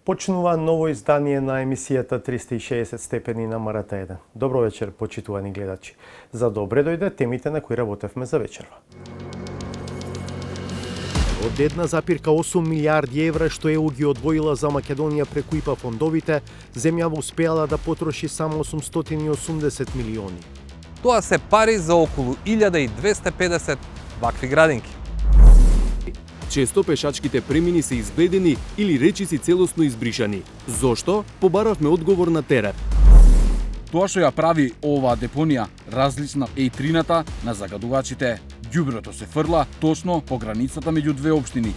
Почнува ново издание на емисијата 360 степени на Марата 1. Добро вечер, почитувани гледачи. За добре дојде темите на кои работевме за вечерва. Од 1,8 милиарди евра што ЕУ ги одвоила за Македонија преку ИПА фондовите, земјава успеала да потроши само 880 милиони. Тоа се пари за околу 1250 вакви градинки. Често пешачките премини се избледени или речиси целосно избришани. Зошто? Побаравме одговор на терен. Тоа што ја прави оваа депонија различна е и трината на загадувачите. Ѓуброто се фрла точно по границата меѓу две општини.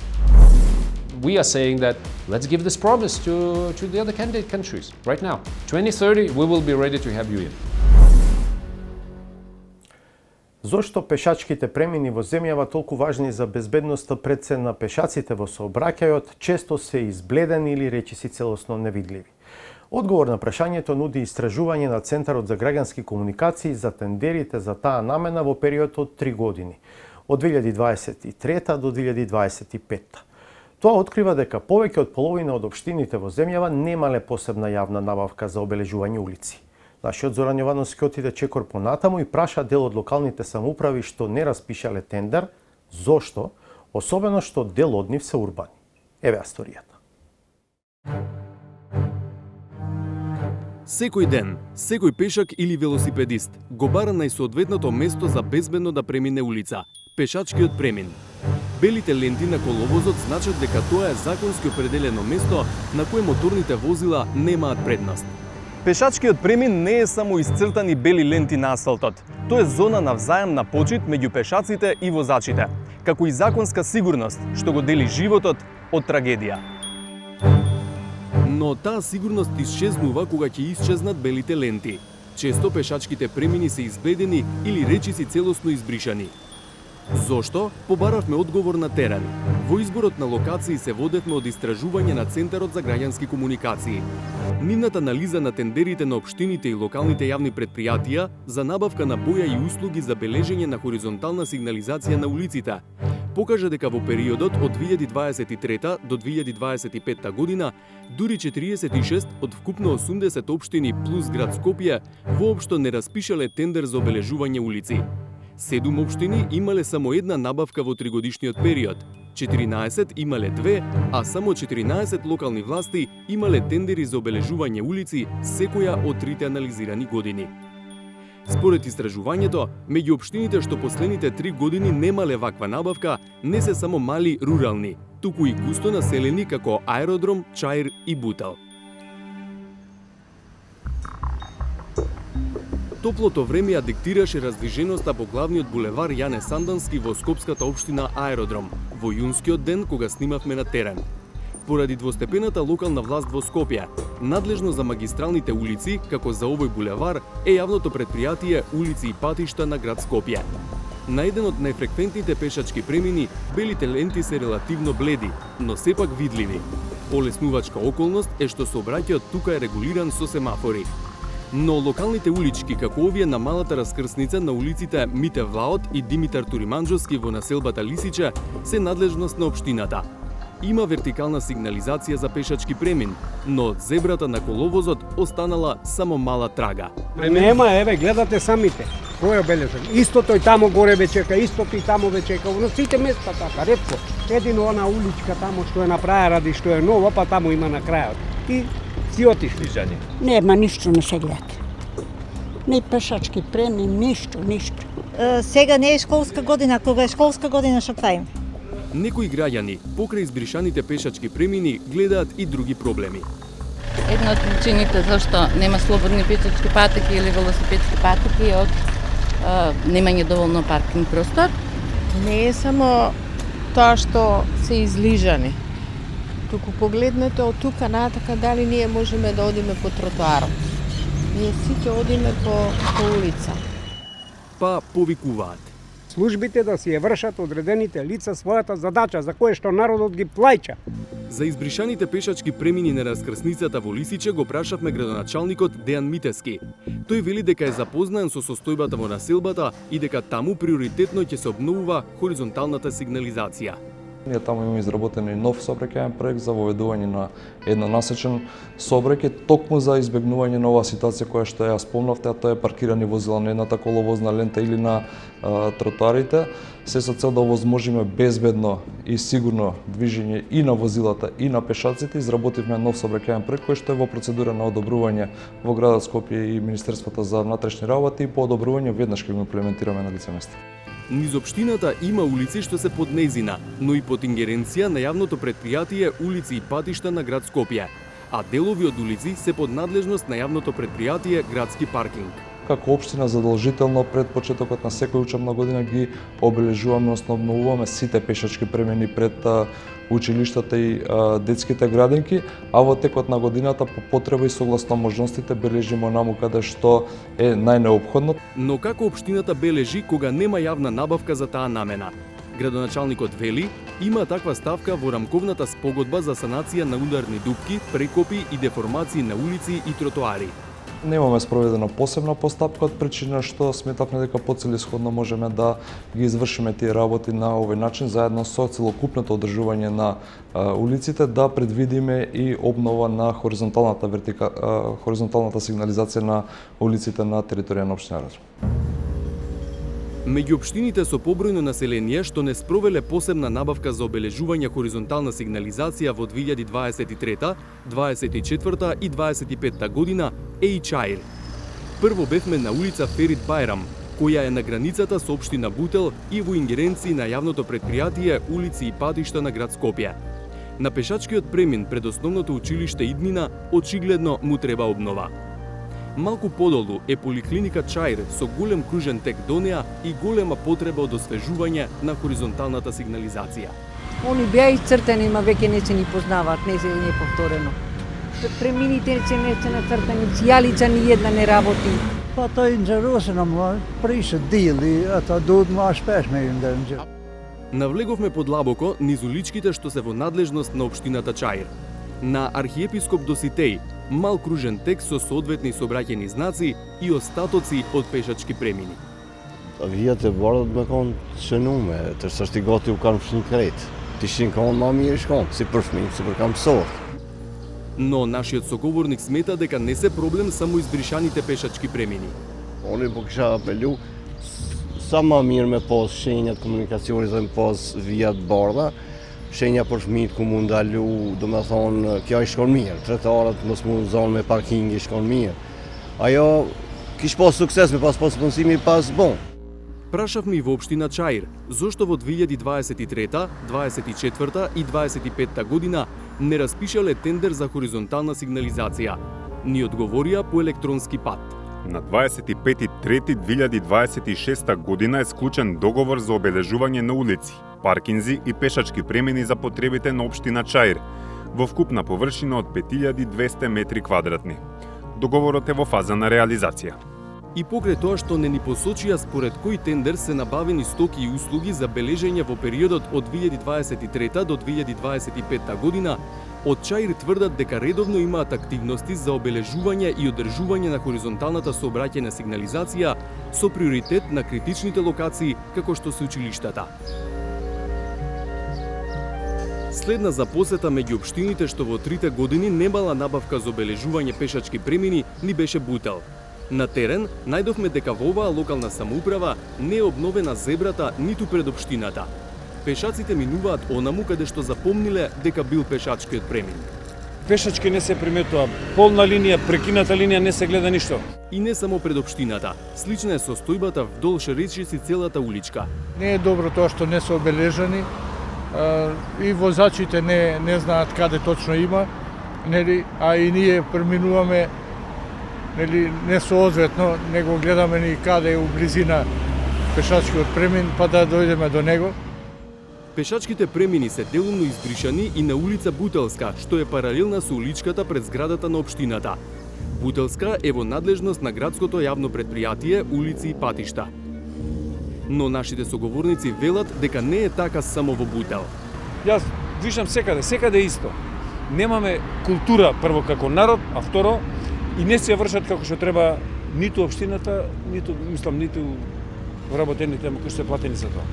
We are saying that let's give this promise to the other candidate countries right now. 2030 we will be ready to have you in. Зошто пешачките премини во земјава толку важни за безбедноста пред се на пешаците во сообраќајот често се избледени или речиси целосно невидливи? Одговор на прашањето нуди истражување на Центарот за граѓански комуникации за тендерите за таа намена во период од 3 години, од 2023 до 2025. Тоа открива дека повеќе од половина од општините во земјава немале посебна јавна набавка за обележување улици. Нашиот Зоран Јовановски отиде чекор понатаму и праша дел од локалните самоуправи што не распишале тендер, зошто, особено што дел од нив се урбани. Еве историјата. Секој ден, секој пешак или велосипедист го бара најсоодветното место за безбедно да премине улица – пешачкиот премин. Белите ленти на коловозот значат дека тоа е законски определено место на кое моторните возила немаат предност. Пешачкиот премин не е само исцртани бели ленти на асфалтот. Тоа е зона на взаемна почит меѓу пешаците и возачите, како и законска сигурност што го дели животот од трагедија. Но таа сигурност исчезнува кога ќе исчезнат белите ленти. Често пешачките премини се избледени или речиси целосно избришани. Зошто? Побаравме одговор на терен. Во изборот на локации се водевме од истражување на Центарот за граѓански комуникации. Нивната анализа на тендерите на општините и локалните јавни предпријатија за набавка на боја и услуги за бележење на хоризонтална сигнализација на улиците покажа дека во периодот од 2023 до 2025 година дури 46 од вкупно 80 општини плюс град Скопје воопшто не распишале тендер за обележување улици. 7 општини имале само една набавка во тригодишниот период, 14 имале две, а само 14 локални власти имале тендери за обележување улици секоја од трите анализирани години. Според истражувањето, меѓу општините што последните 3 години немале ваква набавка, не се само мали рурални, туку и густо населени како Аеродром, Чаир и Бутал. Топлото време ја диктираше раздвиженоста по главниот булевар Јане Сандански во скопската општина Аеродром, во јунскиот ден кога снимавме на терен. Поради двостепената локална власт во Скопје, надлежно за магистралните улици, како за овој булевар, е јавното предпријатие Улици и патишта на град Скопје. На еден од најфреквентните пешачки премини, белите ленти се релативно бледи, но сепак видливи. Олеснувачка околност е што сообраќајот тука е регулиран со семафори. Но локалните улички, како овие на малата раскрсница на улиците Мите Влаот и Димитар Туриманџовски во населбата Лисиче, се надлежност на општината. Има вертикална сигнализација за пешачки премин, но од зебрата на коловозот останала само мала трага. Нема, еве, гледате самите. Кој е обележен? Истото и тамо горе ве чека, истото и тамо ве чека. На сите места така, ретко. Едино она уличка тамо што е направена ради што е нова, па тамо има на крајот. И си отишли. Нема ништо не се гледа. Не пешачки премин, ништо. Сега не е школска година, кога е школска година што правим? Некои граѓани, покрај избришаните пешачки премини, гледаат и други проблеми. Една од причините зашто нема слободни пешачки патеки или велосипедски патеки е од немање доволно паркинг простор. Не е само тоа што се излижани, туку погледнете од тука натака дали ние можеме да одиме по тротоарот. Ние сите одиме по улица. Па повикуваат. Службите да си ја вршат одредените лица својата задача за кое што народот ги плаќа. За избришаните пешачки премини на раскрсницата во Лисиче го прашавме градоначалникот Дејан Митески. Тој вели дека е запознаен со состојбата во населбата и дека таму приоритетно ќе се обновува хоризонталната сигнализација. Ние таму имаме изработен и нов сообраќајен проект за воведување на еднонасечен сообраќај, токму за избегнување на оваа ситуација која што ја спомнавте, а тоа е паркирани возила на едната коловозна лента или на тротоарите, се со цел да овозможиме безбедно и сигурно движење и на возилата и на пешаците. Изработивме нов сообраќајен проект кој што е во процедура на одобрување во градот Скопје и Министерството за внатрешни работи и по одобрување веднаш ќе го имплементираме на лице место. Низ општината има улици што се под нејзина, но и под ингеренција на јавното претпријатие улици и патишта на град Скопје, а делови од улици се под надлежност на јавното претпријатие Градски паркинг. Како општина задолжително пред почетокот на секоја учебна година ги обележуваме, обновуваме сите пешачки премини пред училиштата и детските градинки, а во текот на годината по потреба и согласно можностите бележиме онаму каде што е најнеопходно. Но како општината бележи кога нема јавна набавка за таа намена? Градоначалникот вели, има таква ставка во рамковната спогодба за санација на ударни дупки, прекопи и деформации на улици и тротоари. Немаме спроведена посебна постапка од причина што сметавме дека поцелисходно можеме да ги извршиме тие работи на овој начин заедно со целокупното одржување на улиците, да предвидиме и обнова на хоризонталната сигнализација на улиците на територија на општина Разум. Меѓу општините со побројно население што не спровеле посебна набавка за обележување хоризонтална сигнализација во 2023, 24 и 25 година е и Чаир. Прво бевме на улица Ферит Бајрам, која е на границата со општина Бутел и во ингеренција на јавното претпријатие улици и патишта на град Скопје. На пешачкиот премин пред основното училиште Иднина очигледно му треба обнова. Малку подолу е поликлиника Чаир со голем кружен тек до неа и голема потреба од освежување на хоризонталната сигнализација. Они беа исцртани, ма веќе не се ни познаваат, не се ни повторено. Премините не се нацртани, цијалица ни една не работи. Па тоа интересно, ама прише дели, а тоа дојд маш пеш меѓу. Навлеговме подлабоко низ уличките што се во надлежност на општината Чаир. На архиепископ Доситеј, мал кружен тек со соодветни сообраќајни знаци и остатоци од пешачки премини. Vjetë e bardhët me konë shënume, tërsa është i gati u kanë fshin krejt. Ti shin konë ma mirë shkonë, si për fëmijë, si për kam mësor. Но нашиот соговорник смета дека не се проблем само избришаните пешачки премини. Они po kisha apelu sa ma mirë me pas shenjat komunikacionit dhe me pas vijat bardha, shenja për fëmijët ku mund ndalu, do me thonë, kjo i shkon mirë, tretarat mos mund zonë me parking i shkon mirë. Ajo kish pas sukses me pas mundësimi pas bon. Прашавме и во општина Чаир, зошто во 2023, 24 и 25 година не распишале тендер за хоризонтална сигнализација. Ни одговорија по електронски пат. На 25.3.2026 година е склучен договор за обележување на улици, паркинзи и пешачки премини за потребите на општина Чаир, во вкупна површина од 5200 метри квадратни. Договорот е во фаза на реализација. И покрај тоа што не ни посочија според кој тендер се набавени стоки и услуги за бележење во периодот од 2023 до 2025 година, од Чаир тврдат дека редовно имаат активности за обележување и одржување на хоризонталната сообраќајна сигнализација со приоритет на критичните локации како што се училиштата. Следна за посета меѓу општините што во 3 години немала набавка за обележување пешачки премини ни беше Бутел. На терен најдовме дека во оваа локална самоуправа не е обновена зебрата ниту пред општината. Пешаците минуваат онаму каде што запомниле дека бил пешачкиот премин. Пешачки не се приметува, полна линија, прекината линија, не се гледа ништо. И не само пред општината, слична е состојбата вдолж речиси целата уличка. Не е добро тоа што не се обележани и возачите не знаат каде точно има, нели, а и ние преминуваме не соодветно, него гледаме ни каде е у близина пешачкиот премин, па да дојдеме до него. Пешачките премини се делумно избришани и на улица Бутелска, што е паралелна со уличката пред зградата на општината. Бутелска е во надлежност на градското јавно претпријатие улици и патишта. Но нашите соговорници велат дека не е така само во Бутел. Јас вишам секаде исто. Немаме култура прво како народ, а второ и не се вршат како што треба ниту општината, ниту вработените кои се платени за тоа.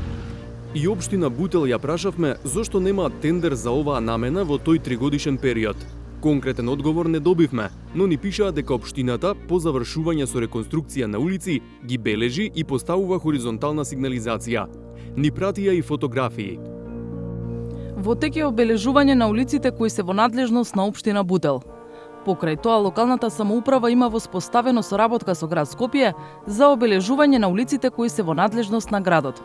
И општина Бутел ја прашавме зошто нема тендер за оваа намена во тој 3-годишен период. Конкретен одговор не добивме, но ни пишаат дека општината по завршување со реконструкција на улици ги бележи и поставува хоризонтална сигнализација. Ни пратија и фотографии. Во тек е обележување на улиците кои се во надлежност на општина Бутел. Покрај тоа, локалната самоуправа има воспоставено соработка со град Скопје за обележување на улиците кои се во надлежност на градот.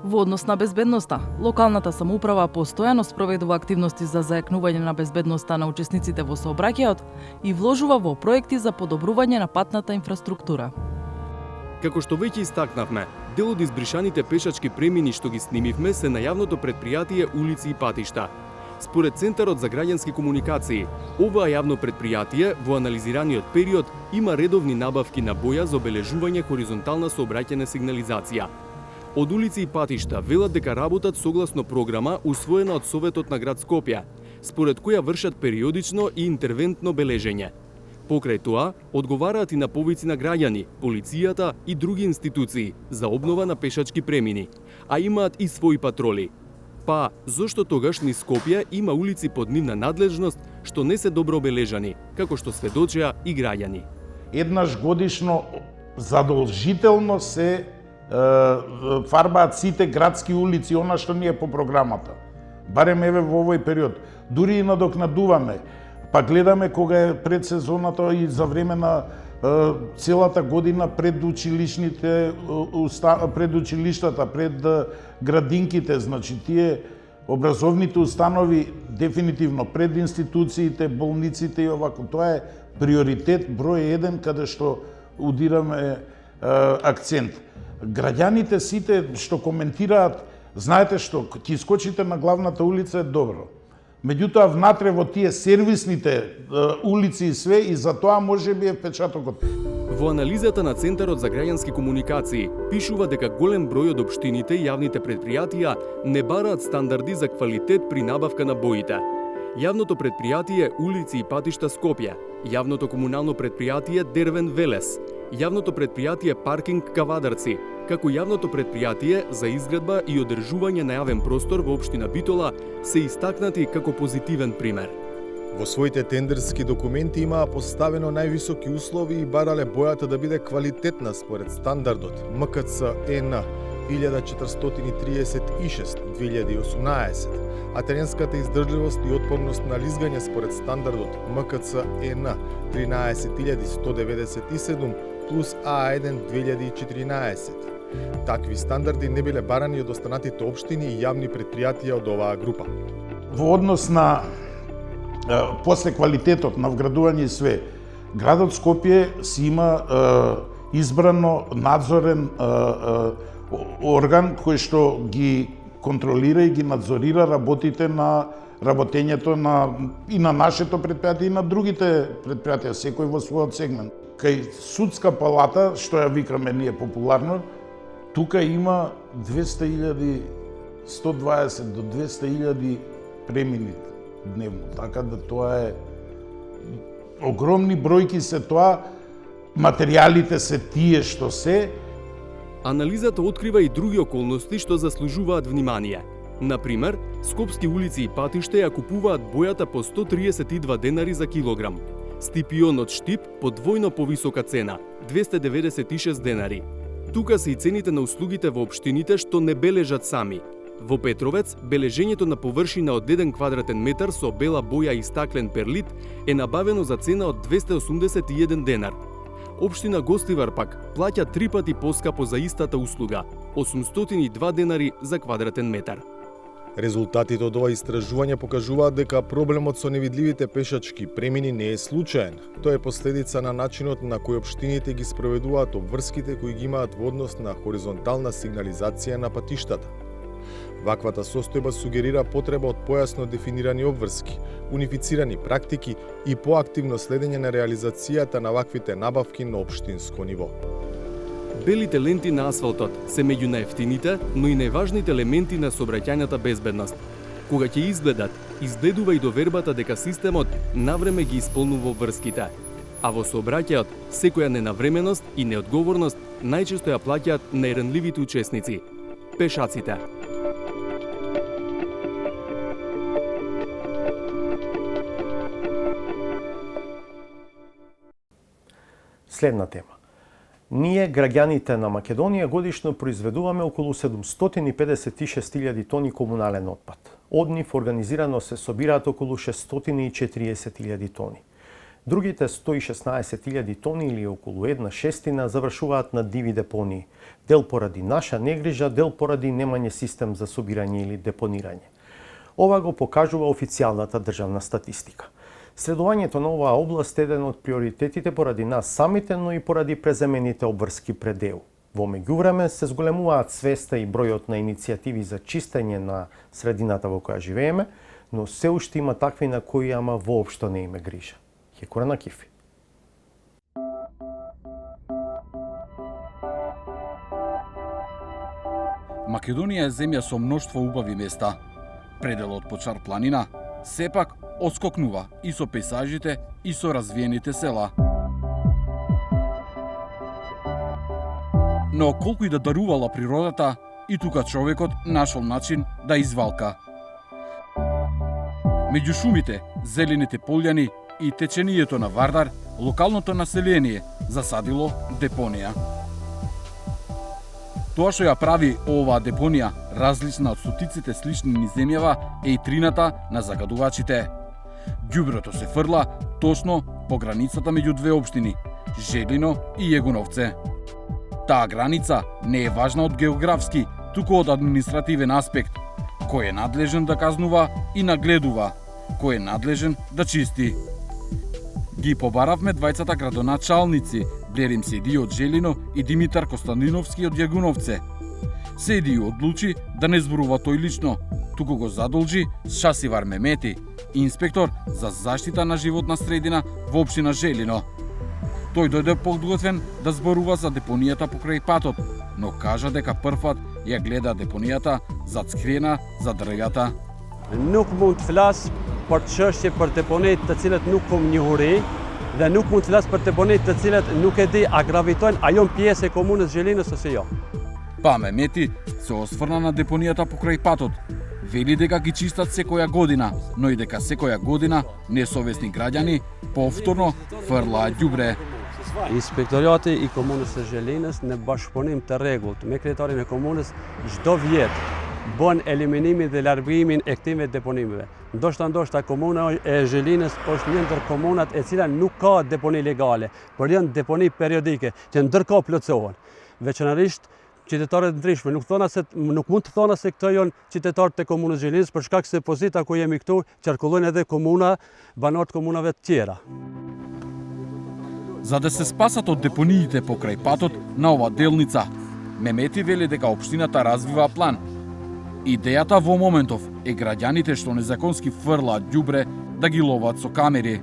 Во однос на безбедноста, локалната самоуправа постојано спроведува активности за зајакнување на безбедноста на учесниците во сообраќајот и вложува во проекти за подобрување на патната инфраструктура. Како што веќе истакнавме, дел од избришаните пешачки премини што ги снимивме се на јавното претпријатие Улици и патишта. Според Центарот за граѓански комуникации, оваа јавно претпријатие во анализираниот период има редовни набавки на боја за обележување хоризонтална сообраќајна сигнализација. Од Улици и патишта велат дека работат согласно програма усвоена од Советот на град Скопје, според која вршат периодично и интервентно бележење. Покрај тоа, одговараат и на повици на граѓани, полицијата и други институции за обнова на пешачки премини, а имаат и своји патроли. Па, зошто тогаш низ Скопје има улици под нивна надлежност што не се добро обележани, како што сведочеа и граѓани? Еднаш годишно задолжително се фарбаат сите градски улици, она што ни е по програмата. Барем еве во овој период. Дури и надокнадуваме, па гледаме кога е пред сезоната и за време на целата година пред училиштата, пред градинките, значи тие образовните установи дефинитивно пред институциите, болниците и овако. Тоа е приоритет број 1 каде што удираме акцент. Граѓаните сите што коментираат, знаете што, ќе скочите на главната улица е добро. Меѓутоа, внатре во тие сервисните улици и све, и за тоа може би е впечатокот. Во анализата на Центарот за граѓански комуникации пишува дека голем број од општините и јавните претпријатија не бараат стандарди за квалитет при набавка на боите. Јавното претпријатие Улици и патишта Скопје, јавното комунално претпријатие Дервен Велес, јавното претпријатие Паркинг Кавадарци, како јавното претпријатие за изградба и одржување на јавен простор во општина Битола се истакнати како позитивен пример. Во своите тендерски документи имаа поставено највисоки услови и барале бојата да биде квалитетна според стандардот МКЦ ЕН 1436/2018, а теренската издржливост и отпорност на лизгање според стандардот МКЦ ЕН 13197 плюс А1 2014. Такви стандарди не биле барани од останатите општини и јавни претпријатија од оваа група. Во однос на после квалитетот на вградување и све, градот Скопје си има избрано надзорен орган кој што ги контролира и ги надзорира работите на работењето и на нашето предпријатие и на другите предпријатија, секој во својот сегмент. Кај судска палата, што ја викаме ние популарно, тука има 200.000, 120 до 200.000 премини дневно, така да тоа е огромни бројки се тоа, материјалите се тие што се. Анализата открива и други околности што заслужуваат внимание. Например, скопски улици и патишта ја купуваат бојата по 132 денари за килограм. Стипионот Штип по двојно повисока цена, 296 денари. Тука се и цените на услугите во општините што не бележат сами. Во Петровец, бележењето на површина од 1 квадратен метар со бела боја и стаклен перлит е набавено за цена од 281 денар. Општина Гостивар пак плаќа 3 пати поскапо за истата услуга, 802 денари за квадратен метар. Резултатите од ова истражување покажуваат дека проблемот со невидливите пешачки премини не е случаен. Тоа е последица на начинот на кој општините ги спроведуваат обврските кои ги имаат во однос на хоризонтална сигнализација на патиштата. Ваквата состојба сугерира потреба од појасно дефинирани обврски, унифицирани практики и поактивно следење на реализацијата на ваквите набавки на општинско ниво. Белите ленти на асфалтот се меѓу најефтините, но и најважните елементи на сообраќајната безбедност. Кога ќе изгледат, изгледува и довербата дека системот навреме ги исполнува обврските. А во сообраќајот, секоја ненавременост и неодговорност најчесто ја плаќаат најранливите учесници – пешаците. Следна тема. Ние, граѓаните на Македонија, годишно произведуваме околу 756.000 тони комунален отпад. Од нив организирано се собираат околу 640.000 тони. Другите 116.000 тони или околу 1/6 завршуваат на диви депонии, дел поради наша негрижа, дел поради немање систем за собирање или депонирање. Ова го покажува официјалната државна статистика. Следувањето на оваа област е еден од приоритетите поради нас самите, но и поради преземените обврски пред ЕУ. Во меѓувреме се зголемуваат свеста и бројот на иницијативи за чистење на средината во која живееме, но се уште има такви на кои ама воопшто не име грижа. Хекура на Кифи. Македонија е земја со мноштво убави места. Пределот по Чар планина сепак отскокнува и со пейзажите и со развиените села. Но колку и да дарувала природата, и тука човекот нашол начин да извалка. Меѓу шумите, зелените полјани и теченијето на Вардар, локалното население засадило депонија. Тоа што ја прави оваа депонија различна од стотиците слични низ земјава е и трината на загадувачите. Ѓуброто се фрла точно по границата меѓу две општини, Желино и Јегуновце. Таа граница не е важна од географски, туку од административен аспект, кој е надлежен да казнува и нагледува, кој е надлежен да чисти. Ги побаравме двајцата градоначалници, Блерим Седи од Желино и Димитар Костадиновски од Јагуновце. Седи одлучи да не зборува тој лично, туку го задолжи Шасивар Мемети, инспектор за заштита на животна средина во општина Желино. Тој дојде подготвен да зборува за депонијата покрај патот, но кажа дека првпат ја гледа депонијата зацкриена за дрвјата. Nuk mund të flas për çështje për deponet të cilat nuk kom njohuri dhe nuk mund të flas për deponet të cilat nuk e di a gravitojnë a janë pjesë e komunës Zhelinës ose jo. Па Мемети се осврна на депонијата покрај патот. Вели дека ги чистат секоја година, но и дека секоја година несовесни граѓани повторно фрлаат ѓубре. Inspektorati i komunës së Zhelinës në bashkëpunim të rregullt me kryetarin e komunës çdo vjet bën eliminimin dhe largimin e këtyre deponimeve. Ndoshta komuna e Zhelinës është një ndër komunat e cila nuk ka deponi legale, por janë deponi periodike që ndërkohë plotësohen. Veçanërisht qytetarët ndryshme nuk mund të thona se këto janë qytetarët e komunës Zhelinës për shkak se pozita ku jemi këtu qarkullojnë edhe komuna, banorët komunave të tjera. За да се спасат од депониите покрај патот на ова делница, Мемети вели дека општината развива план. Идејата во моментов е граѓаните што незаконски фрлаат ѓубре да ги ловат со камери.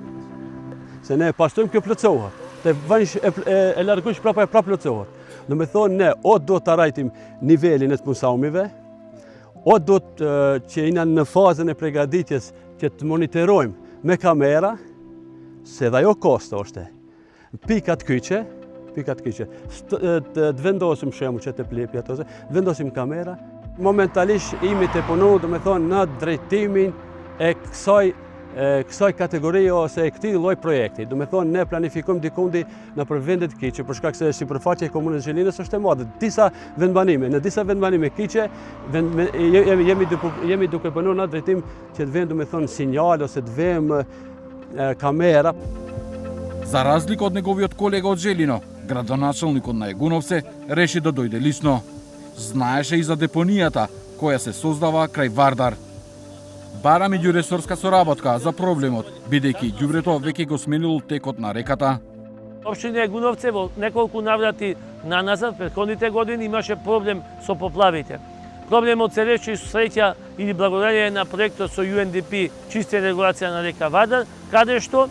Se ne pashtojmë kjo plotësohet, të vënsh e largosh prapa plotësohet. Do me thonë ne o do të rajtim nivelin e të punësaumive, o do të që jena në fazën e pregaditjes që të monitorojmë me kamera, se dhe ajo kosto është. Pikat kyçe, të vendosim shemu që të plepja të vendosim kamera, momentalisht imi të punu, do me thonë, në drejtimin e kësaj kategorie ose e këtij lloj projekti. Do me thonë, ne planifikojmë dikundi në për vendet kyçe, për shkak se sipërfaqja e komunës Zhelinës është e madhe. Në disa vendbanime kyçe jemi duke punuar në drejtim që të vëmë, do me thonë, sinjal ose të vëmë kamera. За разлика од неговиот колега од Желино, градоначалникот на Јагуновце реши да дојде лично. Знаеше и за депонијата која се создава крај Вардар. Бара меѓуресорска соработка за проблемот, бидејќи ѓубрето веќе го сменило текот на реката. Општина Јагуновце во неколку наврати наназад, претходните години имаше проблем со поплавите. Проблемот се реши со среќа или благодарение на проектот со UNDP чиста регулација на река Вардар, каде што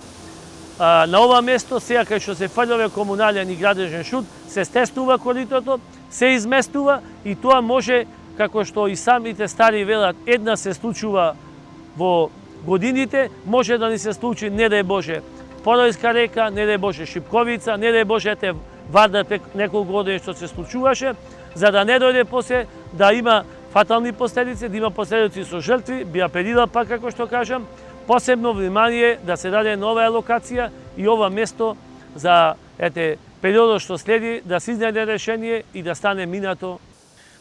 на ова место, сега кај што се фрлеве комунален и градежен шут, се стеснува коритото, се изместува и тоа може, како што и самите стари велат, една се случува во годините, може да ни се случи, не дај Боже, Поројска река, не дај Боже, Шипковица, не дај Боже, те Вардар пред неколку години што се случуваше, за да не дојде после да има фатални последици, да има последици со жртви, би апелирал пак, како што кажам, посебно внимание да се даде нова локација и ова место за периодот што следи да се изнајде решение и да стане минато.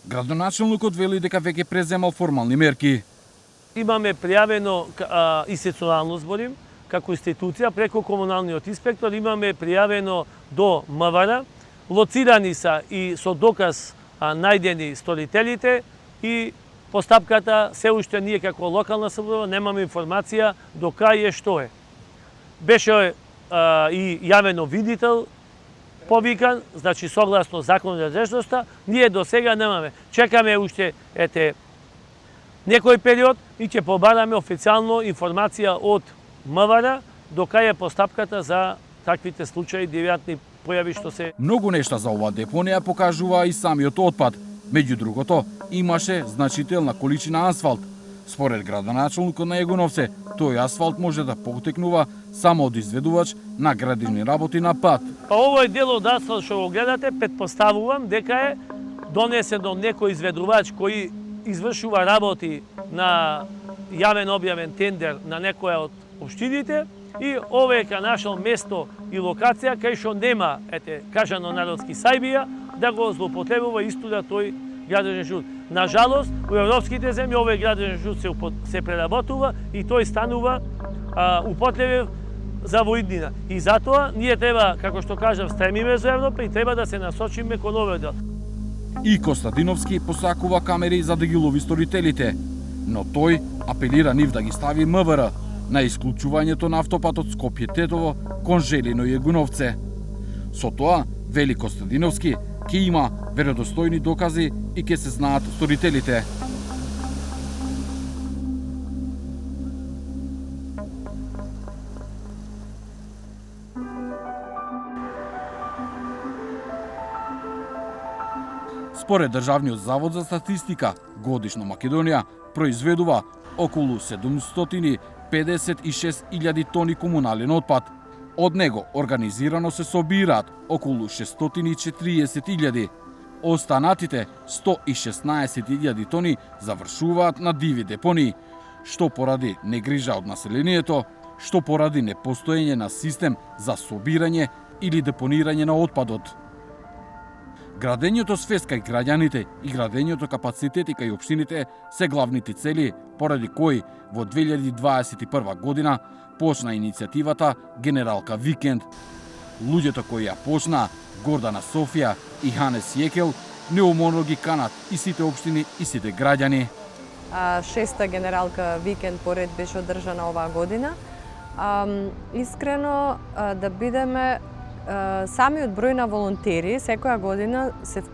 Градоначелникот вели дека веќе преземал формални мерки. Имаме пријавено институционално зборим, како институција, преку комуналниот инспектор, имаме пријавено до МВР, лоцирани са и со доказ најдени сторителите и постапката се уште ние како локална самоуправа немаме информација до кај е што е. Беше и јавено видител повикан, значи согласно законот за надлежноста, ние до сега немаме. Чекаме уште некој период и ќе побараме официјално информација од МВР до кај е постапката за таквите случаи девијатни појави што се. Многу нешта за оваа депонија покажува и самиот отпад. Меѓу другото, имаше значителна количина асфалт. Според градоначелникот на Егоновце, тој асфалт може да потекнува само од изведувач на градивни работи на пат. Па овој дел од асфалт што го гледате, претпоставувам дека е донесен од некој изведувач кој извршува работи на јавен објавен тендер на некоја од општините и овој е нашол место и локација кај што нема, кажано народски сајбија, да го злоупотребува исто тој градежен жут. На жалост, у европските земји овој градежен жут се преработува и тој станува употребив за воиднина. И затоа ние треба, како што кажав, стремиме за Европа и треба да се насочиме кон овој дел. И Костадиновски посакува камери за да ги лови сторителите, но тој апелира нив да ги стави МВР на исклучувањето на автопатот Скопје-Тетово кон Желино и Егуновце. Со тоа, вели Костадиновски, ќе има веродостојни докази и ќе се знаат сторителите. Според Државниот завод за статистика, годишно Македонија произведува околу 756.000 тони комунален отпад. Од него организирано се собираат околу 640.000. Останатите 116.000 тони завршуваат на диви депонии, што поради негрижа од населението, што поради непостоење на систем за собирање или депонирање на отпадот. Градењето свест кај граѓаните и градењето капацитети кај општините се главните цели поради кои во 2021 година почна иницијативата Генералка Викенд. Луѓето кои ја почнаа, Гордана Софија и Ханес Јекел, неуморно ги канат и сите општини и сите граѓани. Шеста Генералка Викенд поред беше одржана оваа година. Искрено да бидеме самиот број на волонтери секоја година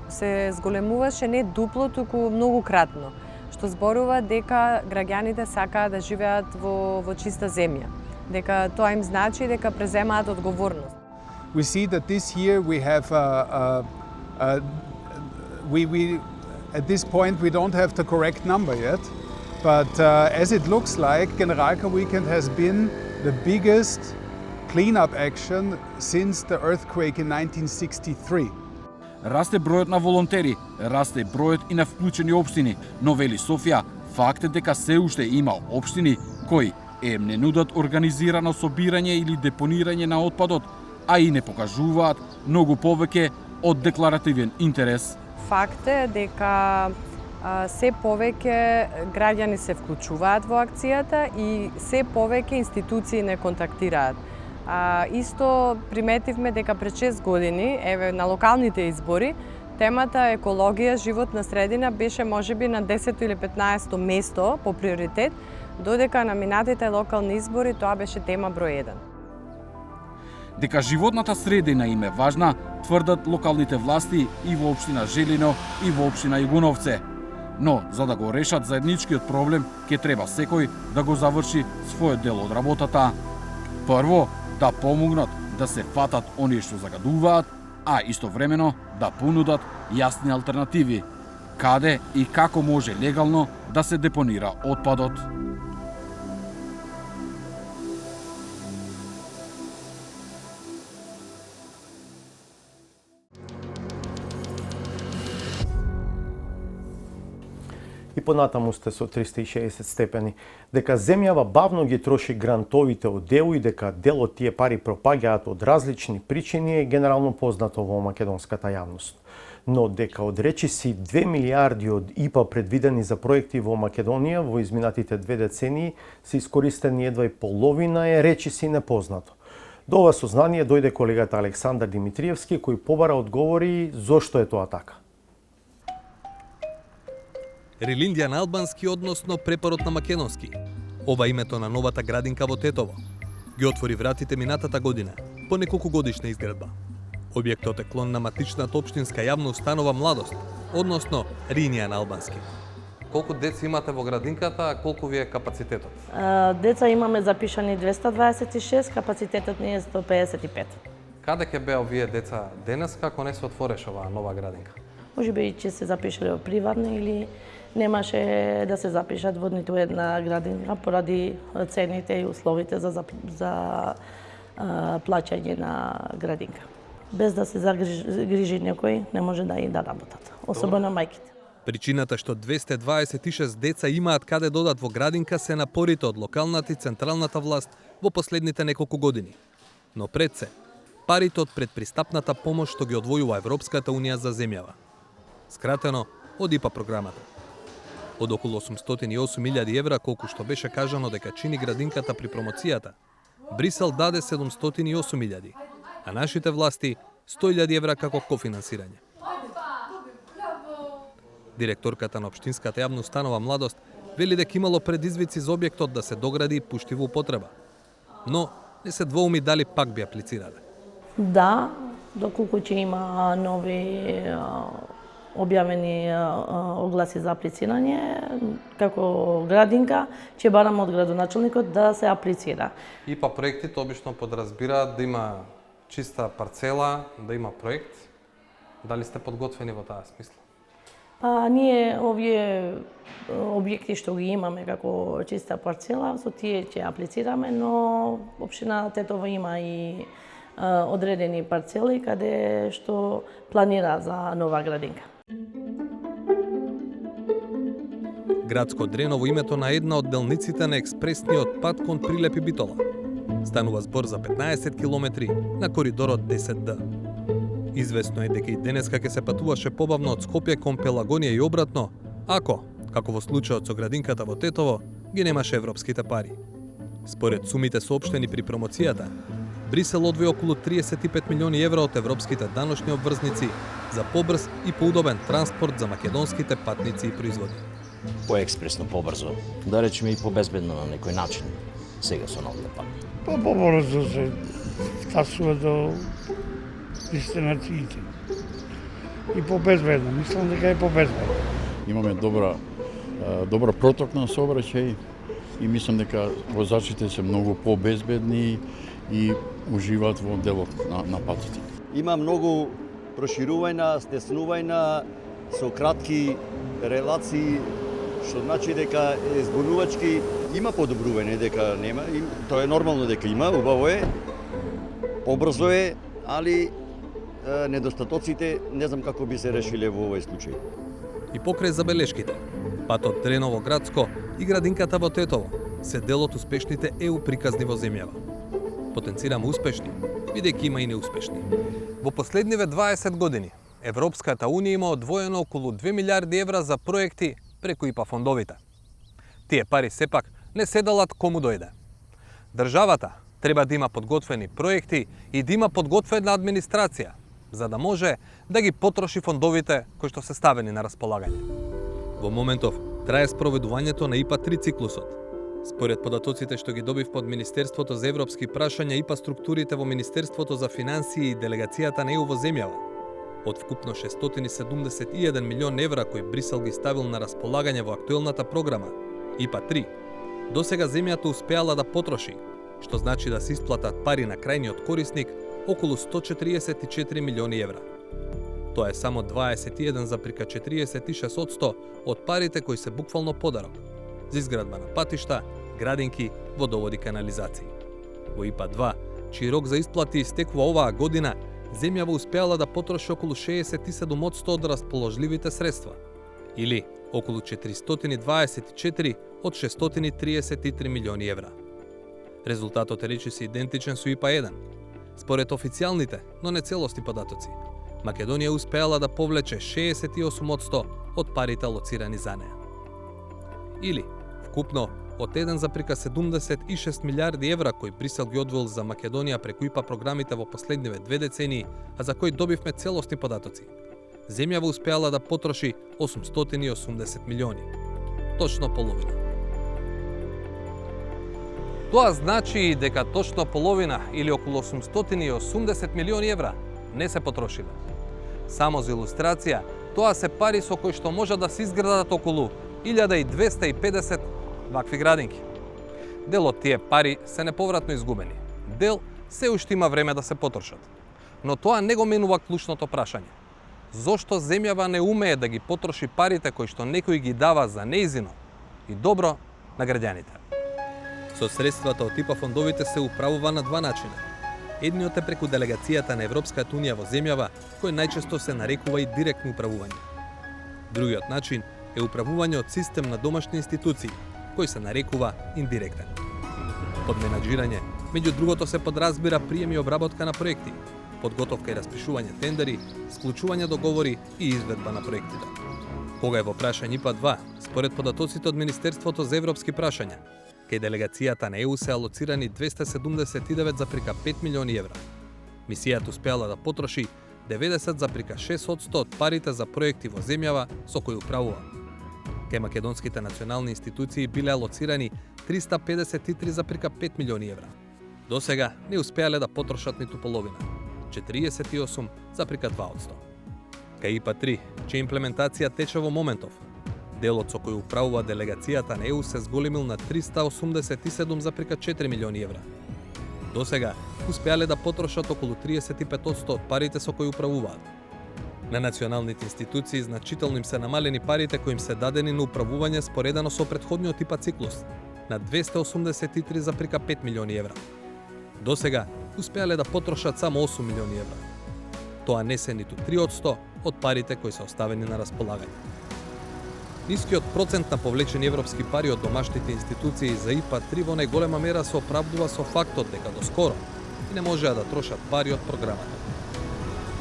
се зголемуваше не дупло, туку многукратно, што зборува дека граѓаните сакаат да живеат во чиста земја, дека тоа им значи дека преземаат одговорност. We see that this year we have at this point we don't have the correct number yet, but as it looks like, Generalka Weekend has been the biggest cleanup action since the earthquake in 1963. Расте бројот на волонтери, расте бројот и на вклучени општини, но вели Софија, факт е дека се уште има општини кои не нудат организирано собирање или депонирање на отпадот, а и не покажуваат многу повеќе од декларативен интерес. Факт е дека се повеќе граѓани се вклучуваат во акцијата и се повеќе институции не контактираат. Исто приметивме дека пред 6 години, на локалните избори, темата екологија, животна средина беше можеби на 10 или 15 место по приоритет, додека на минатите локални избори тоа беше тема број 1. Дека животната средина им е важна, тврдат локалните власти и во општина Желино и во општина Егуновце. Но, за да го решат заедничкиот проблем, ќе треба секој да го заврши својот дел од работата. Прво, да помогнат да се фатат оние што загадуваат, а истовремено да понудат јасни алтернативи, каде и како може легално да се депонира отпадот. и понатаму сте со 360 степени, дека земјава бавно ги троши грантовите од ЕУ и дека дел од тие пари пропаѓаат од различни причини е генерално познато во македонската јавност. Но дека од речиси 2 милиарди од ИПА предвидени за проекти во Македонија во изминатите 2 децении се искористени едва и половина е речиси непознато. До ова сознание дојде колегата Александар Димитриевски кој побара одговори зошто е тоа така. Релиндија на албански, односно препорот на македонски. Ова името на новата градинка во Тетово. Ги отвори вратите минатата година, по неколку годишна изградба. Објектот е клон на матичната општинска јавна установа Младост, односно Ринија на албански. Колку деца имате во градинката, а колку ви е капацитетот? Деца имаме запишани 226, капацитетот ни е 155. Каде ќе беа овие деца денес како не се отвореше оваа нова градинка? Може би че се запишале во приватни или немаше да се запишат во ниту една градинка поради цените и условите за плаќање на градинка. Без да се загрижи некој, не може да и да работат, особено мајките. Причината што 226 деца имаат каде додат во градинка се напорите од локалната и централната власт во последните неколку години. Но пред се, парите од предпристапната помош што ги одвојува Европската Унија за земјава. Скратено, од ИПА програмата. Од околу 808.000 евра, колку што беше кажано дека чини градинката при промоцијата, Брисел даде 708.000, а нашите власти 100.000 евра како кофинансирање. Директорката на општинската јавна установа Младост вели дека имало предизвици за објектот да се догради и пушти во употреба. Но не се двоуми дали пак би аплицирале. Да, доколку ќе има нови објавени огласи за аплицирање, како градинка, ќе барам од градоначалникот да се аплицира. ИПА проектите обично подразбираат да има чиста парцела, да има проект. Дали сте подготвени во таа смисла? Ние овие објекти што ги имаме како чиста парцела, со тие ќе аплицираме, но општина Тетово има и одредени парцели каде што планира за нова градинка. Градско Дреново името на една од делниците на експресниот пат кон Прилеп и Битола. Станува збор за 15 километри на коридорот 10D. Известно е дека и денеска ќе се патуваше побавно од Скопје кон Пелагонија и обратно, ако, како во случајот со градинката во Тетово, ги немаше европските пари. Според сумите соопштени при промоцијата, Брисел одвои околу 35 милиони евра од европските даночни обврзници за побрз и поудобен транспорт за македонските патници и производи. Поекспресно, побрзо, да речеме и побезбедно на некој начин, сега со новите пат. Побрзо се стасува до дестинациите. И побезбедно, мислам дека е побезбедно. Имаме добра проток на сообраќај и мислам дека возачите се многу побезбедни и уживаат во делот на патите. Има многу проширувања, стеснувања со кратки релации, што значи дека е збунувачки, има подобрување, дека нема, тоа е нормално дека има, убаво е, побрзо е, али недостатоците не знам како би се решиле во овој случај. И покрај забелешките, патот Дреново градско и градинката во Тетово се дел од успешните ЕУ приказни во земјава. Потенцираме успешни, бидејќи има и неуспешни. Во последниве 20 години Европската Унија има одвоено околу 2 милиарди евра за проекти преку ИПА фондовите. Тие пари сепак не се делат кому дојде. Државата треба да има подготвени проекти и да има подготвена администрација, за да може да ги потроши фондовите кои што се ставени на располагање. Во моментов трае спроведувањето на ИПА-3 циклусот. Според податоците што ги добивме од Министерството за европски прашања, ИПА структурите во Министерството за финансии и делегацијата на ЕУ во земјава, од вкупно 671 милион евра кои Брисел ги ставил на располагање во актуелната програма ИПА-3, досега земјата успеала да потроши, што значи да се исплатат пари на крајниот корисник околу 144 милиони евра. Тоа е само 21,46% од парите кои се буквално подарок за изградба на патишта, градинки, водоводи, канализации. Во ИПА-2, чиј рок за исплати истекува оваа година, земјава успеала да потроши околу 67% од расположливите средства, или околу 424 од 633 милиони евра. Резултатот е речиси идентичен со ИПА-1. Според официјалните, но не целосни податоци, Македонија успеала да повлече 68% од парите алоцирани за неа. Или, вкупно, од 1,76 милиарди евра кои Брисел ги одвоил за Македонија преку ИПА програмите во последниве 2 децении, а за кои добивме целосни податоци, земјава успеала да потроши 880 милиони. Точно половина. Тоа значи дека точно половина или околу 880 милиони евра не се потрошиле. Само за илустрација, тоа се пари со кои што може да се изградат околу 1250 вакви градинки. Дел од тие пари се неповратно изгубени. Дел се уште има време да се потрошат. Но тоа не го менува клучното прашање. Зошто земјава не умее да ги потроши парите кои што некој ги дава за неизино и добро на граѓаните? Со средствата од ИПА фондовите се управува на два начина. Едниот е преку делегацијата на Европската унија во земјава, кој најчесто се нарекува и директно управување. Другиот начин е управување од систем на домашни институции, кој се нарекува индиректен. Под менаџирање, меѓу другото се подразбира прием и обработка на проекти, подготовка и распишување тендери, склучување договори и изведба на проектите. Кога е во прашање ИПА-2, според податоците од Министерството за европски прашања, кај делегацијата на ЕУ се алоцирани 279,5 милиони евра. Мисијата успеала да потроши 90,6% од парите за проекти во земјава со кои управува. Кај македонските национални институции биле алоцирани 353,5 милиони евра. До сега не успеале да потрошат ниту половина, 48,2%. Кај ИПА-3, чија имплементација тече во моментов, делот со кој управува делегацијата на ЕУ се зголемил на 387,4 милиони евра. До сега успеале да потрошат околу 35% од парите со кои управуваат. На националните институции значително им се намалени парите кои им се дадени на управување споредено со претходниот ИПА циклус на 283,5 милиони евра. До сега успеале да потрошат само 8 милиони евра. Тоа не се ниту 3% од парите кои се оставени на располагање. Нискиот процент на повлечени европски пари од домашните институции за ИПА-3 во најголема мера се оправдува со фактот дека доскоро не можеа да трошат пари од програмата.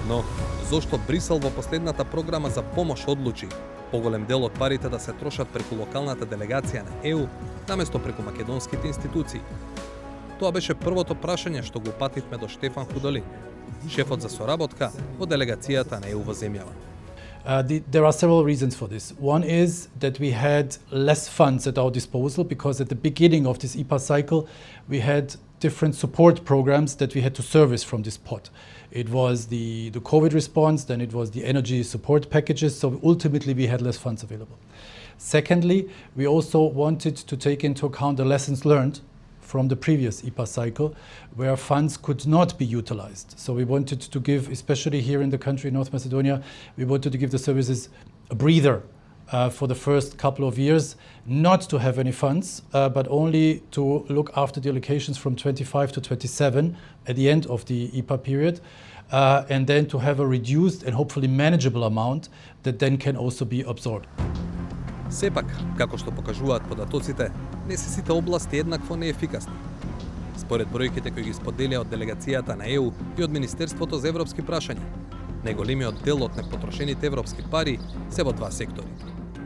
Но, зошто Брисел во последната програма за помош одлучи поголем дел од парите да се трошат преку локалната делегација на ЕУ, наместо преку македонските институции? Тоа беше првото прашање што го упативме до Штефан Худолин, шефот за соработка во делегацијата на ЕУ во земјава. There are several reasons for this. One is that we had less funds at our disposal because at the beginning of this IPA cycle we had different support programs that we had to service from this pot. It was the COVID response, then it was the energy support packages, so ultimately we had less funds available. Secondly, we also wanted to take into account the lessons learned from the previous IPA cycle, where funds could not be utilized. So we wanted to give, especially here in the country, North Macedonia, we wanted to give the services a breather for the first couple of years, not to have any funds, but only to look after the allocations from 25 to 27 at the end of the IPA period, and then to have a reduced and hopefully manageable amount that then can also be absorbed. Сепак, како што покажуваат податоците, не се сите области еднакво неефикасни. Според бројките кои ги споделија од делегацијата на ЕУ и од Министерството за европски прашања, најголемиот дел од непотрошените европски пари се во два сектори.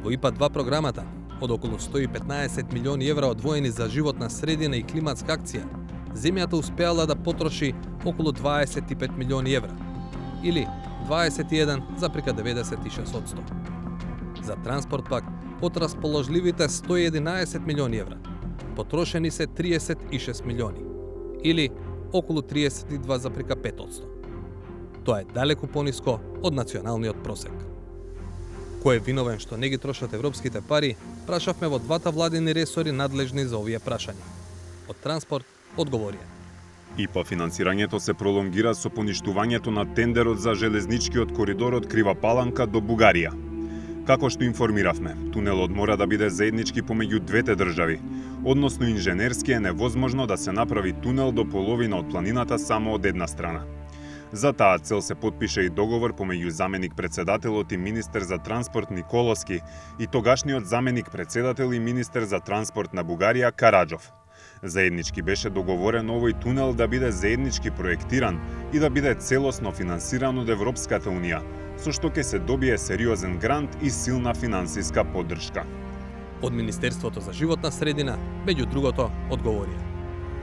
Во ИПА-2 програмата, од околу 115 милиони евра одвоени за животна средина и климатска акција, земјата успеала да потроши околу 25 милиони евра, или 21,96%. За транспорт пак, од расположливите 111 милиони евра, потрошени се 36 милиони, или околу 32,5%. Тоа е далеку пониско од националниот просек. Кој е виновен што не ги трошат европските пари, прашавме во двата владини ресори надлежни за овие прашања. Од транспорт одговорија. ИПА финансирањето се пролонгира со поништувањето на тендерот за железничкиот коридор од Крива Паланка до Бугарија. Како што информиравме, тунелот мора да биде заеднички помеѓу двете држави, односно инженерски е невозможно да се направи тунел до половина од планината само од една страна. За таа цел се потпише и договор помеѓу заменик председателот и министер за транспорт Николовски и тогашниот заменик председател и министер за транспорт на Бугарија Караджов. Заеднички беше договорен овој тунел да биде заеднички проектиран и да биде целосно финансиран од Европската унија, со што ќе се добие сериозен грант и силна финансиска поддршка. Од Министерството за животна средина, меѓу другото, одговорија: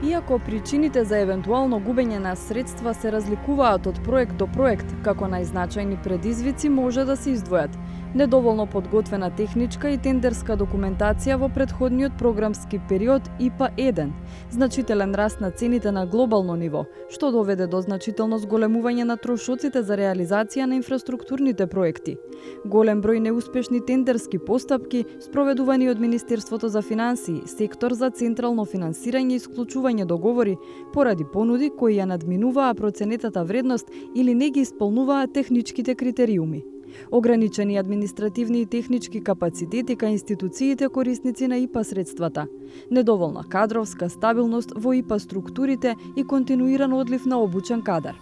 Иако причините за евентуално губење на средства се разликуваат од проект до проект, како најзначајни предизвици може да се издвојат: недоволно подготвена техничка и тендерска документација во претходниот програмски период ИПА-1, значителен раст на цените на глобално ниво, што доведе до значително зголемување на трошоците за реализација на инфраструктурните проекти, голем број неуспешни тендерски постапки спроведувани од Министерството за финансии, сектор за централно финансирање и исклучување договори поради понуди кои ја надминуваа проценетата вредност или не ги исполнуваа техничките критериуми, ограничени административни и технички капацитети кај институциите корисници на ИПА средствата, недоволна кадровска стабилност во ИПА структурите и континуиран одлив на обучен кадар.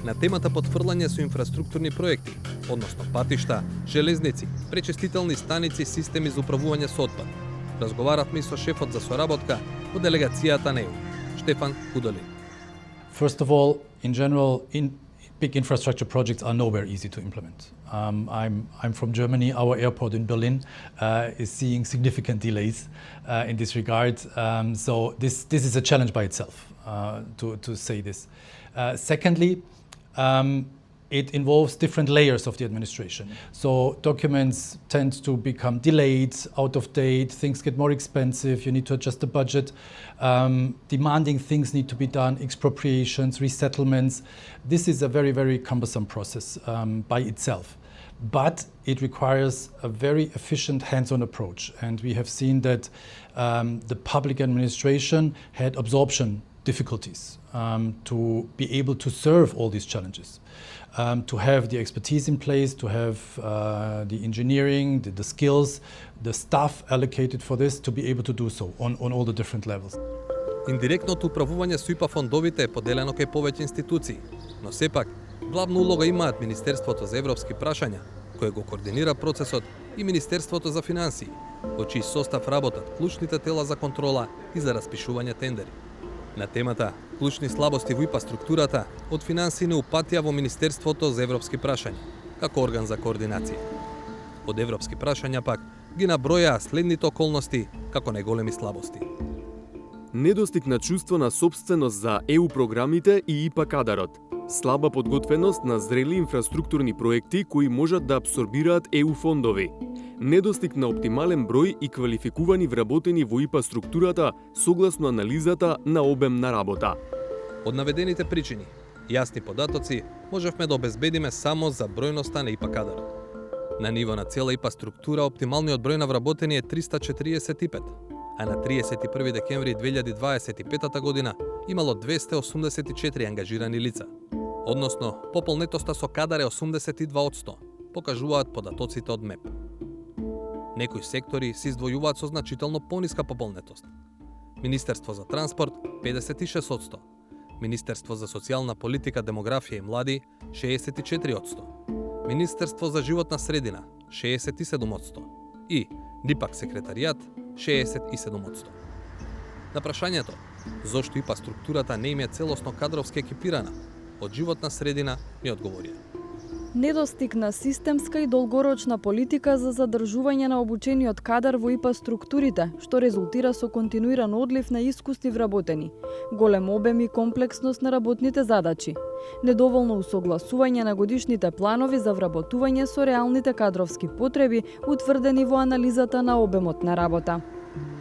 На темата потврлање со инфраструктурни проекти, односно патишта, железници, пречистителни станици, системи за управување со отпад, разговаравме и со шефот за соработка од делегацијата НЕУ, Штефан Худолин. First of all, in general, big infrastructure projects are nowhere easy to implement. I'm from Germany. Our airport in Berlin is seeing significant delays in this regard. So this is a challenge by itself, to say this. Secondly, it involves different layers of the administration. So documents tend to become delayed, out of date, things get more expensive, you need to adjust the budget, demanding things need to be done, expropriations, resettlements. This is a very, very cumbersome process by itself. But it requires a very efficient hands-on approach. And we have seen that the public administration had absorption difficulties to be able to serve all these challenges. To have the expertise in place, to have the engineering, the skills, the staff allocated for this, to be able to do so on all the different levels. Индиректното управување со ИПА фондовите е поделено кај повеќе институции, но сепак главна улога имаат Министерството за европски прашања, кое го координира процесот, и Министерството за финансии, во чиј состав работат клучните тела за контрола и за распишување тендери. На темата клучни слабости во ИПА структурата, од финансии не упатија во Министерството за европски прашања, како орган за координација. Од европски прашања пак ги набројаа следните околности како најголеми слабости: недостиг на чувство на собственост за ЕУ програмите и ИПА кадарот, слаба подготвеност на зрели инфраструктурни проекти кои можат да абсорбираат ЕУ фондови, недостиг на оптимален број и квалификувани вработени во ИПА структурата согласно анализата на обем на работа. Од наведените причини, јасни податоци можевме да обезбедиме само за бројноста на ИПА кадарот. На ниво на цела ИПА структура оптималниот број на вработени е 345, а на 31 декември 2025 година имало 284 ангажирани лица. Односно, пополнетоста со кадар е 82%, покажуваат податоците од МЕП. Некои сектори се издвојуваат со значително пониска пополнетост. Министерство за транспорт 56%, Министерство за социјална политика, демографија и млади 64%, Министерство за животна средина 67% и НИПАК секретаријат 67%. На прашањето зошто ИПА структурата не им е целосно кадровски екипирана, од животна средина не одговорија: недостиг на системска и долгорочна политика за задржување на обучениот кадар во ИПА структурите, што резултира со континуиран одлив на искусни вработени, голем обем и комплексност на работните задачи, недоволно усогласување на годишните планови за вработување со реалните кадровски потреби утврдени во анализата на обемот на работа.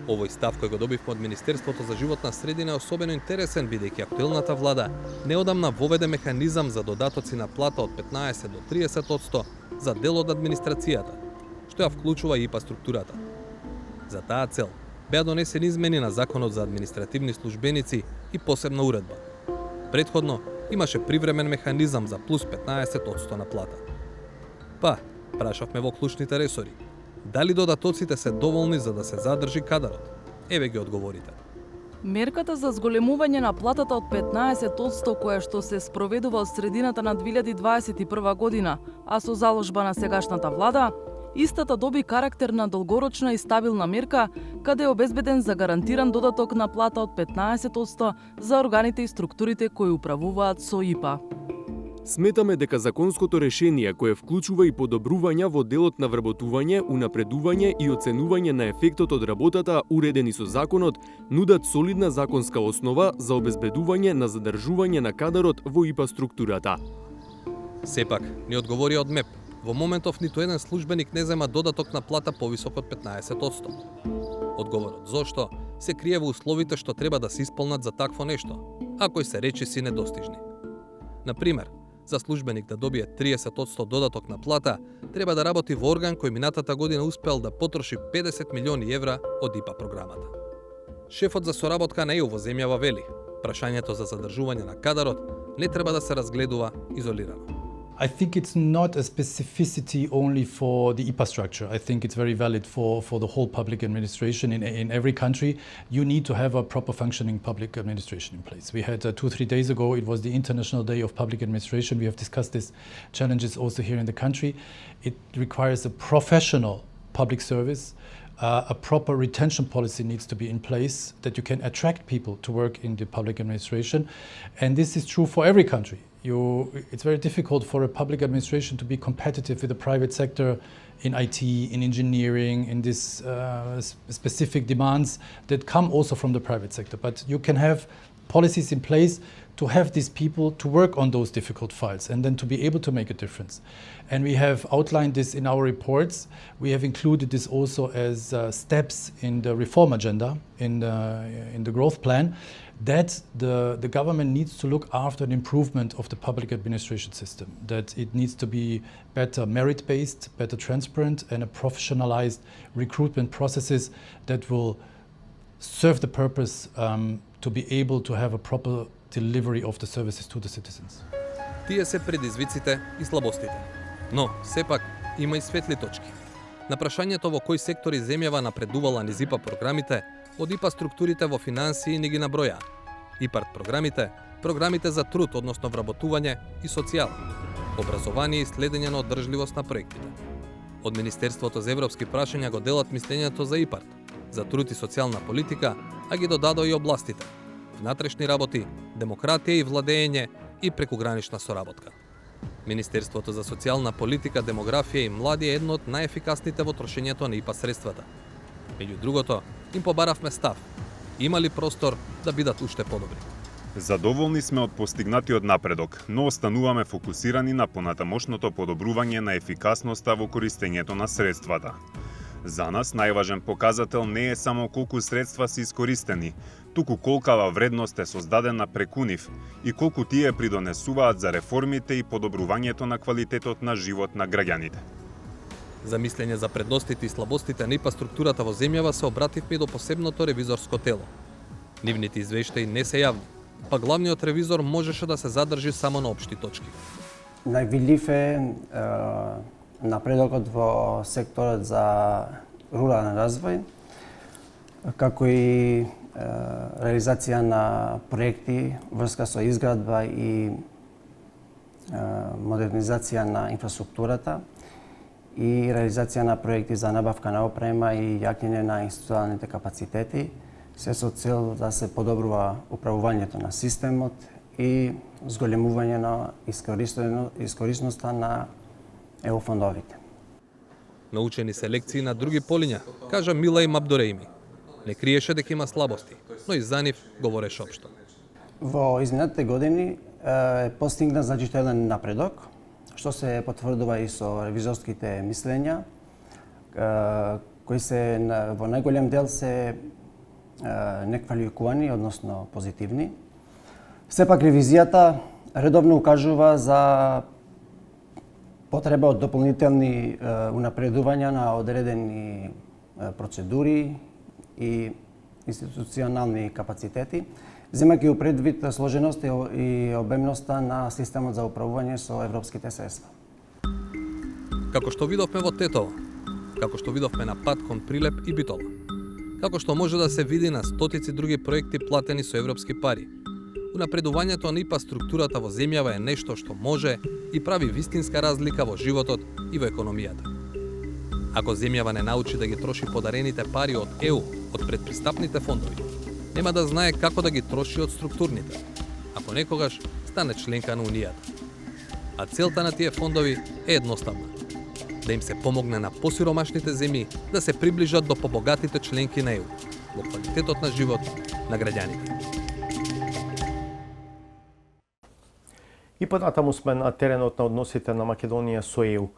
Овој став кој го добивме од Министерството за животна средина е особено интересен, бидејќи актуелната влада неодамна воведе механизам за додатоци на плата од 15 до 30% за дел од администрацијата, што ја вклучува и ИПА структурата. За таа цел беа донесени измени на Законот за административни службеници и посебна уредба. Претходно имаше привремен механизам за плюс 15% на плата. Па, прашавме во клучните ресори: дали додатоците се доволни за да се задржи кадарот? Еве ги одговорите. Мерката за зголемување на платата од 15% која што се спроведува од средината на 2021 година, а со заложба на сегашната влада, истата доби карактер на долгорочна и стабилна мерка, каде е обезбеден за гарантиран додаток на плата од 15% за органите и структурите кои управуваат со ИПА. Сметаме дека законското решение кое вклучува и подобрувања во делот на вработување, унапредување и оценување на ефектот од работата уредени со законот, нудат солидна законска основа за обезбедување на задржување на кадарот во ИПА структурата. Сепак, не одговори од МЕП. Во моментов ниту еден службеник не зема додаток на плата повисок од 15%. Одговорот зошто се крие во условите што треба да се исполнат за такво нешто, а кои се речиси недостижни. Например, за службеник да добие 30% додаток на плата, треба да работи во орган кој минатата година успел да потроши 50 милиони евра од ИПА програмата. Шефот за соработка на ЕУ во земјава вели, прашањето за задржување на кадарот не треба да се разгледува изолирано. I think it's not a specificity only for the IPA structure. I think it's very valid for the whole public administration. In every country, you need to have a proper functioning public administration in place. We had 2-3 days ago, it was the International Day of Public Administration. We have discussed these challenges also here in the country. It requires a professional public service. A proper retention policy needs to be in place that you can attract people to work in the public administration. And this is true for every country. It's very difficult for a public administration to be competitive with the private sector in IT, in engineering, in these specific demands that come also from the private sector. But you can have policies in place to have these people to work on those difficult files and then to be able to make a difference. And we have outlined this in our reports. We have included this also as steps in the reform agenda, in the growth plan, that the government needs to look after an improvement of the public administration system, that it needs to be better merit-based, better transparent, and a professionalized recruitment processes that will serve the purpose to be able to have a proper delivery of the services to the citizens. Тие се предизвиците и слабостите. Но, сепак, има и светли точки. На прашањето во кои сектори земјава напредувала низ ИПА програмите, од ИПА структурите во финансии не ги наброја. ИПАРТ програмите, програмите за труд, односно вработување и социјала, образование и следење на одржливост на проектите. Од Министерството за европски прашања го делат мислењето за ИПАРТ, за труд и социјална политика, а ги додадо и областите: внатрешни работи, демократија и владење и прекугранична соработка. Министерството за социјална политика, демографија и млади е едно од најефикасните во трошењето на ИПА средствата. Меѓу другото, им побаравме став. Има ли простор да бидат уште подобри? Задоволни сме од постигнатиот напредок, но остануваме фокусирани на понатамошното подобрување на ефикасноста во користењето на средствата. За нас најважен показател не е само колку средства се искористени, туку колкава вредност е создадена преку нив и колку тие придонесуваат за реформите и подобрувањето на квалитетот на живот на граѓаните. За мислење за предностите и слабостите на ИПА структурата во земјава се обративме до посебното ревизорско тело. Нивните извештаи не се јавни, па главниот ревизор можеше да се задржи само на општи точки. Највидлив е напредокот во секторот за рурален развој, како и реализација на проекти врска со изградба и модернизација на инфраструктурата и реализација на проекти за набавка на опрема и јакнење на институционалните капацитети, се со цел да се подобрува управувањето на системот и зголемување на искорисноста на ЕУ фондовите. Научени се лекции на други полиња, кажа Милај Мабдореими. Не криеше дека има слабости, но и за нив говореше општо. Во изминатите години е постигнат значителен напредок, што се потврдува и со ревизорските мислења, кои се во најголем дел се неквалификувани, односно позитивни. Сепак ревизијата редовно укажува за потреба од дополнителни унапредувања на одредени процедури и институционални капацитети, земајќи у предвид сложеност и обемноста на системот за управување со европските средства. Како што видовме во Тетово, како што видовме на пат кон Прилеп и Битола, како што може да се види на стотици други проекти платени со европски пари. Унапредувањето на ИПА структурата во земјава е нешто што може и прави вистинска разлика во животот и во економијата. Ако земјава не научи да ги троши подарените пари од ЕУ, од предпристапните фондови, нема да знае како да ги троши од структурните, ако некогаш стане членка на Унијата. А целта на тие фондови е едноставна: да им се помогне на посиромашните земји да се приближат до побогатите членки на ЕУ во квалитетот на живот на граѓаните. И понатаму сме на теренот на односите на Македонија со ЕУ.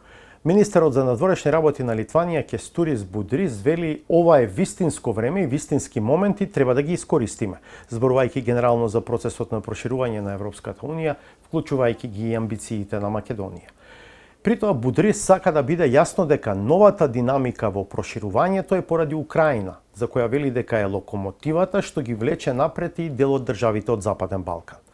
Министерот за надворешни работи на Литванија Кестурис Будрис вели ова е вистинско време и вистински моменти треба да ги искористиме, зборувајќи генерално за процесот на проширување на Европската Унија, вклучувајќи ги и амбициите на Македонија. При тоа Будрис сака да биде јасно дека новата динамика во проширувањето е поради Украина, за која вели дека е локомотивата што ги влече напред и дел од државите од Западен Балкан.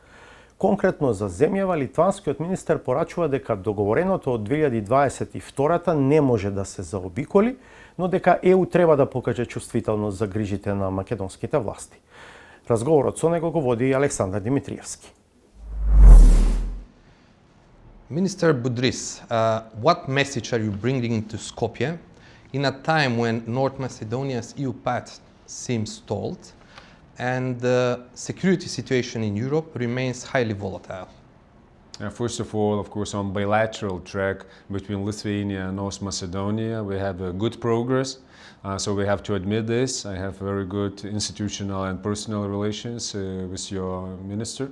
Конкретно за земјава, литванскиот министер порачува дека договореното од 2022 не може да се заобиколи, но дека ЕУ треба да покаже чувствителност за грижите на македонските власти. Разговорот со него го води Александар Димитриевски. Minister Budris, what message are you bringing to Skopje in a time when North Macedonia's EU path seems stalled and the security situation in Europe remains highly volatile? First of all, of course, on bilateral track between Lithuania and North Macedonia, we have good progress. So we have to admit this. I have very good institutional and personal relations with your minister.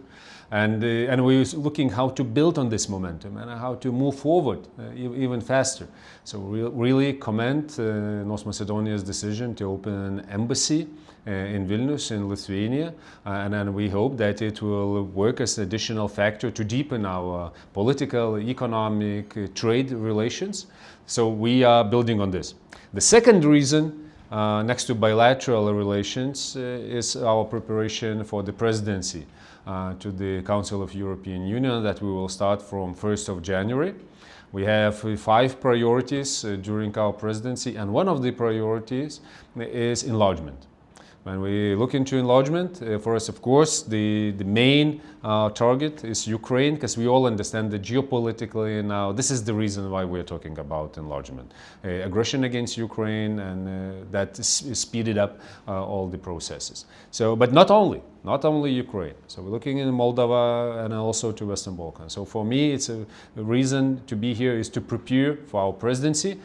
And we're looking how to build on this momentum and how to move forward even faster. So we really commend North Macedonia's decision to open an embassy in Vilnius in Lithuania, and then we hope that it will work as an additional factor to deepen our political, economic, trade relations. So we are building on this. The second reason, next to bilateral relations, is our preparation for the presidency to the Council of European Union that we will start from 1st of January. We have 5 priorities during our presidency, and one of the priorities is enlargement. When we look into enlargement, for us, of course, the main target is Ukraine, because we all understand that geopolitically now, this is the reason why we're talking about enlargement. Aggression against Ukraine, and that speeded up all the processes. So, but not only Ukraine. So we're looking in Moldova and also to Western Balkans. So for me, it's a reason to be here is to prepare for our presidency,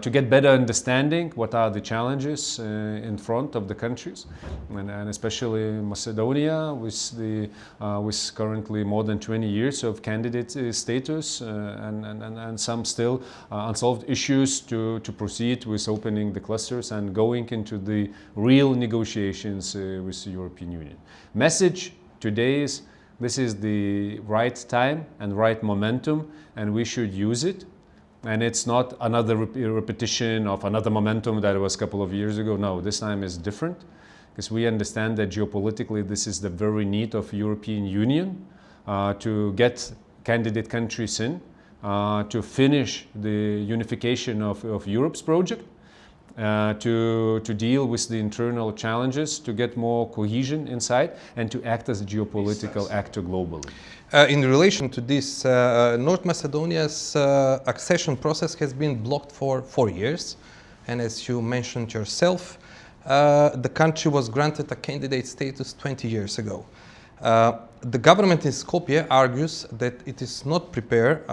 to get better understanding what are the challenges in front of the countries, and especially Macedonia with currently more than 20 years of candidate status and some still unsolved issues to proceed with opening the clusters and going into the real negotiations with the European Union. Message today is this is the right time and right momentum, and we should use it. And it's not another repetition of another momentum that was a couple of years ago. No, this time is different, because we understand that geopolitically this is the very need of European Union to get candidate countries in, to finish the unification of Europe's project, to deal with the internal challenges, to get more cohesion inside, and to act as a geopolitical actor globally. In relation to this, North Macedonia's accession process has been blocked for 4 years, and as you mentioned yourself, the country was granted a candidate status 20 years ago. The government in Skopje argues that it is not prepared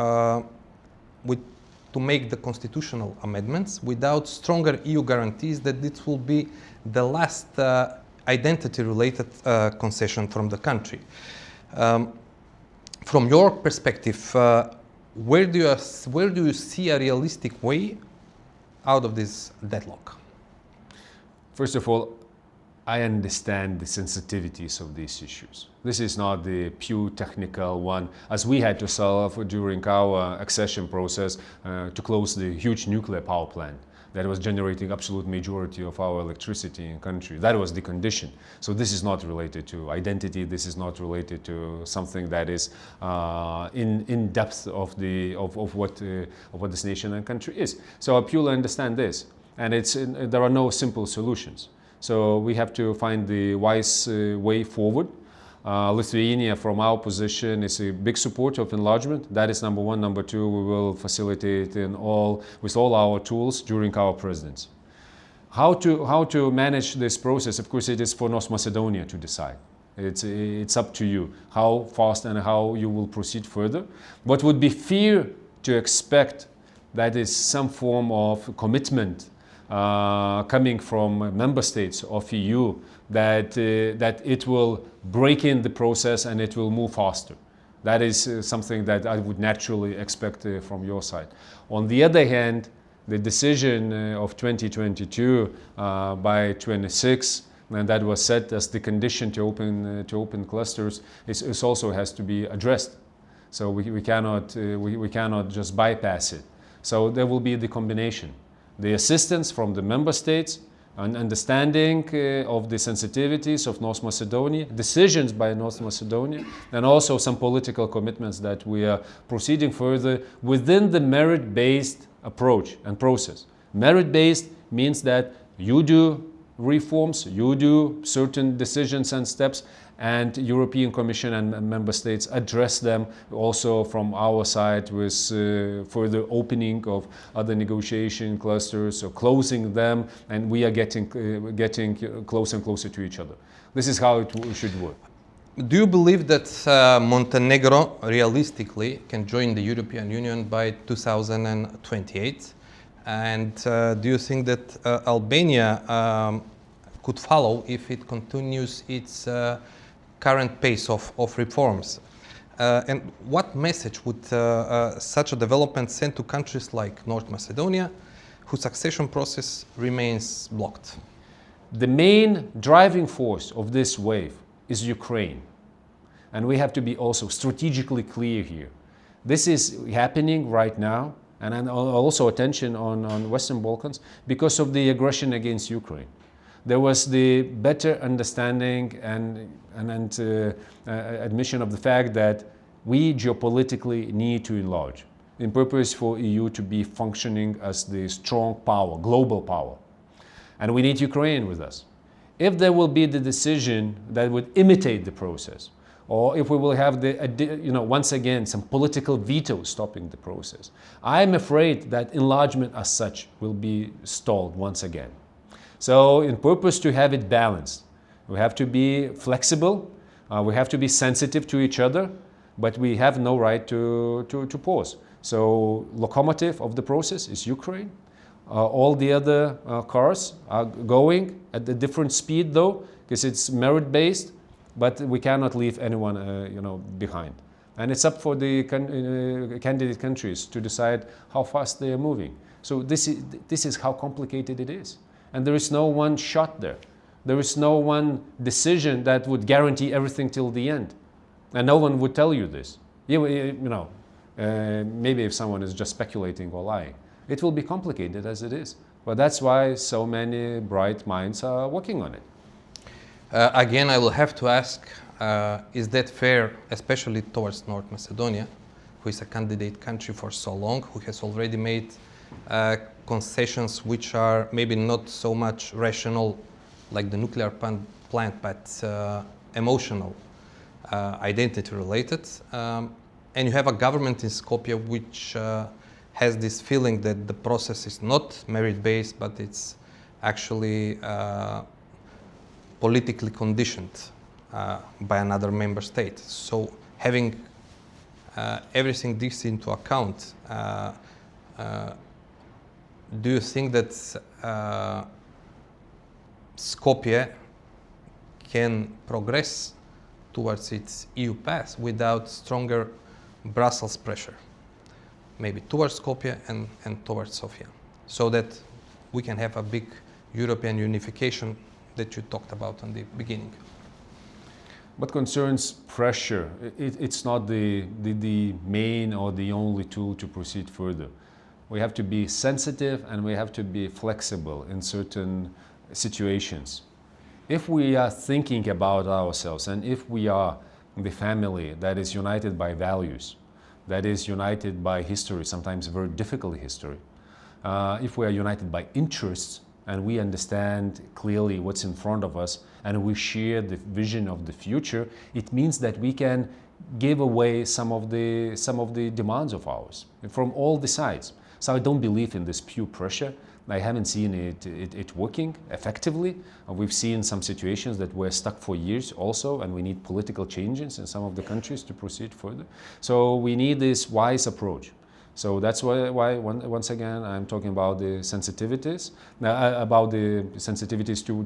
to make the constitutional amendments without stronger EU guarantees that this will be the last identity-related concession from the country. From your perspective, where do you see a realistic way out of this deadlock? First of all, I understand the sensitivities of these issues. This is not the pure technical one, as we had to solve during our accession process to close the huge nuclear power plant that was generating absolute majority of our electricity in country. That was the condition. So this is not related to identity. This is not related to something that is in depth of what this nation and country is. So I purely understand this, and there are no simple solutions. So we have to find the wise way forward. Lithuania, from our position, is a big supporter of enlargement. That is number one. Number two, we will facilitate with all our tools during our presidency. How to manage this process? Of course, it is for North Macedonia to decide. It's up to you how fast and how you will proceed further. What would be fair to expect that is some form of commitment coming from member states of EU that it will break in the process and it will move faster. That is something that I would naturally expect from your side. On the other hand, the decision of 2022 by 26, and that was set as the condition to open clusters, is also has to be addressed. So we cannot just bypass it. So there will be the combination, the assistance from the member states, an understanding of the sensitivities of North Macedonia, decisions by North Macedonia, and also some political commitments that we are proceeding further within the merit-based approach and process. Merit-based means that you do reforms, you do certain decisions and steps, and European Commission and member states address them also from our side with further opening of other negotiation clusters or closing them, and we are getting closer and closer to each other. This is how it should work. Do you believe that Montenegro realistically can join the European Union by 2028? And do you think that Albania could follow if it continues its current pace of reforms? And what message would such a development send to countries like North Macedonia, whose accession process remains blocked? The main driving force of this wave is Ukraine. And we have to be also strategically clear here. This is happening right now, and also attention on Western Balkans, because of the aggression against Ukraine. There was the better understanding and admission of the fact that we geopolitically need to enlarge in purpose for EU to be functioning as the strong power, global power. And we need Ukraine with us. If there will be the decision that would imitate the process, or if we will have once again some political veto stopping the process, I'm afraid that enlargement as such will be stalled once again. So in purpose to have it balanced, we have to be flexible, we have to be sensitive to each other, but we have no right to pause. So locomotive of the process is Ukraine. All the other cars are going at a different speed though, because it's merit-based, but we cannot leave anyone behind. And it's up for the candidate countries to decide how fast they are moving. So this is how complicated it is. And there is no one shot there. There is no one decision that would guarantee everything till the end. And no one would tell you this. Maybe if someone is just speculating or lying. It will be complicated as it is. But that's why so many bright minds are working on it. Again, I will have to ask, is that fair, especially towards North Macedonia, who is a candidate country for so long, who has already made concessions which are maybe not so much rational, like the nuclear plant, but emotional, identity related. And you have a government in Skopje which has this feeling that the process is not merit-based, but it's actually politically conditioned by another member state. So having everything this into account, do you think that Skopje can progress towards its EU path without stronger Brussels pressure? Maybe towards Skopje and towards Sofia, so that we can have a big European unification that you talked about in the beginning. What concerns pressure, it's not the main or the only tool to proceed further. We have to be sensitive and we have to be flexible in certain situations. If we are thinking about ourselves and if we are the family that is united by values, that is united by history, sometimes very difficult history, if we are united by interests and we understand clearly what's in front of us, and we share the vision of the future, it means that we can give away some of the demands of ours from all the sides. So I don't believe in this pure pressure. I haven't seen it working effectively. We've seen some situations that were stuck for years also, and we need political changes in some of the countries to proceed further. So we need this wise approach. So that's why once again, I'm talking about the sensitivities,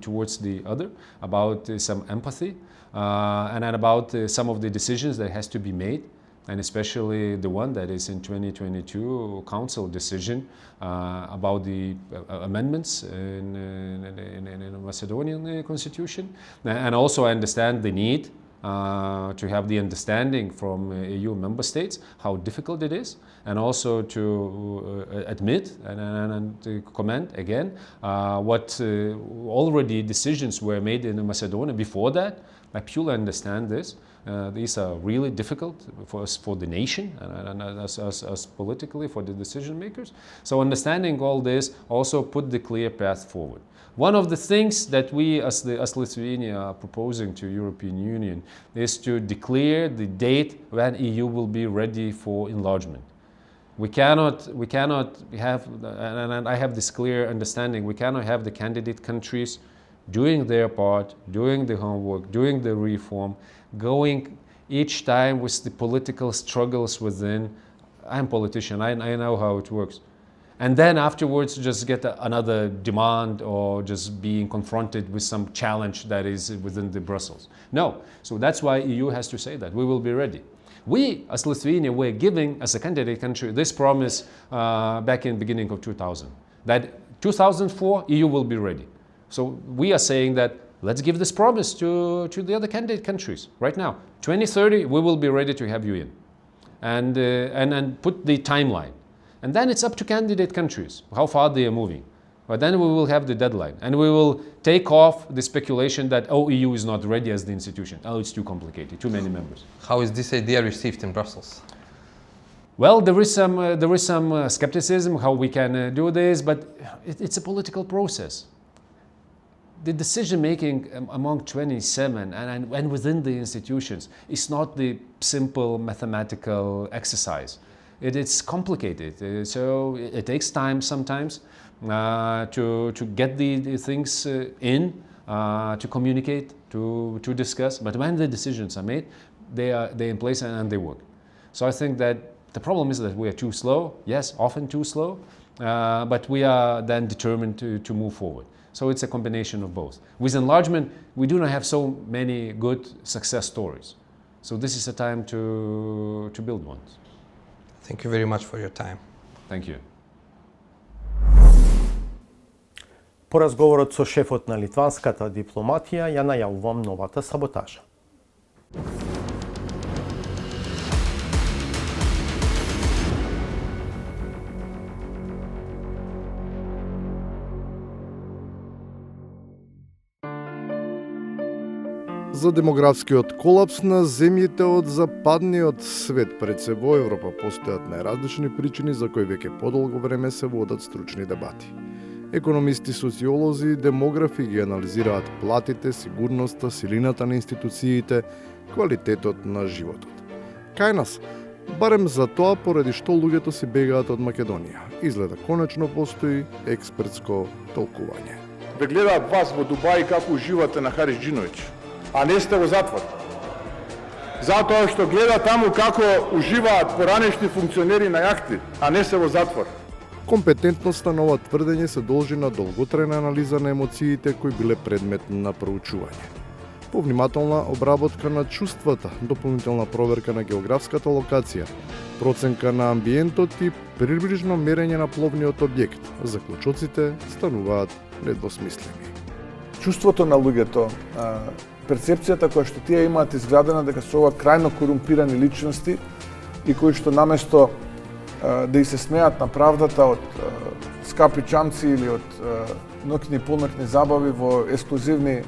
towards the other, about some empathy, and then about some of the decisions that has to be made, and especially the one that is in 2022 Council decision about the amendments in the Macedonian constitution. And also I understand the need to have the understanding from EU member states how difficult it is, and also to admit and to comment again what already decisions were made in Macedonia before that. I purely understand this. These are really difficult for us, for the nation, and us politically, for the decision makers. So understanding all this also put the clear path forward. One of the things that we as Lithuania are proposing to European Union is to declare the date when EU will be ready for enlargement. We cannot have, and I have this clear understanding, we cannot have the candidate countries doing their part, doing the homework, doing the reform, going each time with the political struggles within. I'm a politician, I know how it works. And then afterwards just get another demand or just being confronted with some challenge that is within the Brussels. No, so that's why EU has to say that we will be ready. We, as Lithuania, were giving, as a candidate country, this promise back in the beginning of 2000, that 2004 EU will be ready. So we are saying that let's give this promise to the other candidate countries right now. 2030, we will be ready to have you in, and put the timeline. And then it's up to candidate countries, how far they are moving. But then we will have the deadline, and we will take off the speculation that, oh, EU is not ready as the institution. Oh, it's too complicated, too many members. How is this idea received in Brussels? Well, there is some skepticism how we can do this, but it's a political process. The decision making among 27 and within the institutions is not the simple mathematical exercise. It's complicated, so it takes time sometimes to get the things in, to communicate, to discuss. But when the decisions are made, they're in place and they work. So I think that the problem is that we are too slow. Yes, often too slow, but we are then determined to move forward. So it's a combination of both. With enlargement, we do not have so many good success stories. So this is a time to build ones. Thank you very much for your time. Thank you. По разговорот со шефот на литванската дипломатија ја најавувам новата саботажа. За демографскиот колапс на земјите од западниот свет пред се во Европа постојат најразлични причини за кои веќе подолго време се водат стручни дебати. Економисти, социолози и демографи ги анализираат платите, сигурноста, силината на институциите, квалитетот на животот. Кај нас, барем за тоа поради што луѓето си бегаат од Македонија, изгледа конечно постои експертско толкување. Да гледаат вас во Дубај како уживате на Хариџиновиќ, а не сте во затвор. Затоа што гледа таму како уживаат поранешни функционери на јахти, а не се во затвор. Компетентноста на ова тврдење се должи на долготрајна анализа на емоциите кои биле предмет на проучување. Повнимателна обработка на чувствата, дополнителна проверка на географската локација, проценка на амбиентот и приближно мерење на пловниот објект. Заклучоците стануваат недвосмислени. Чувството на луѓето, перцепцијата која што тие имаат изградена дека се ова крајно корумпирани личности и кои што наместо да и се смеат на правдата од скапи чамци или од ноќни и полноќни забави во ексклузивни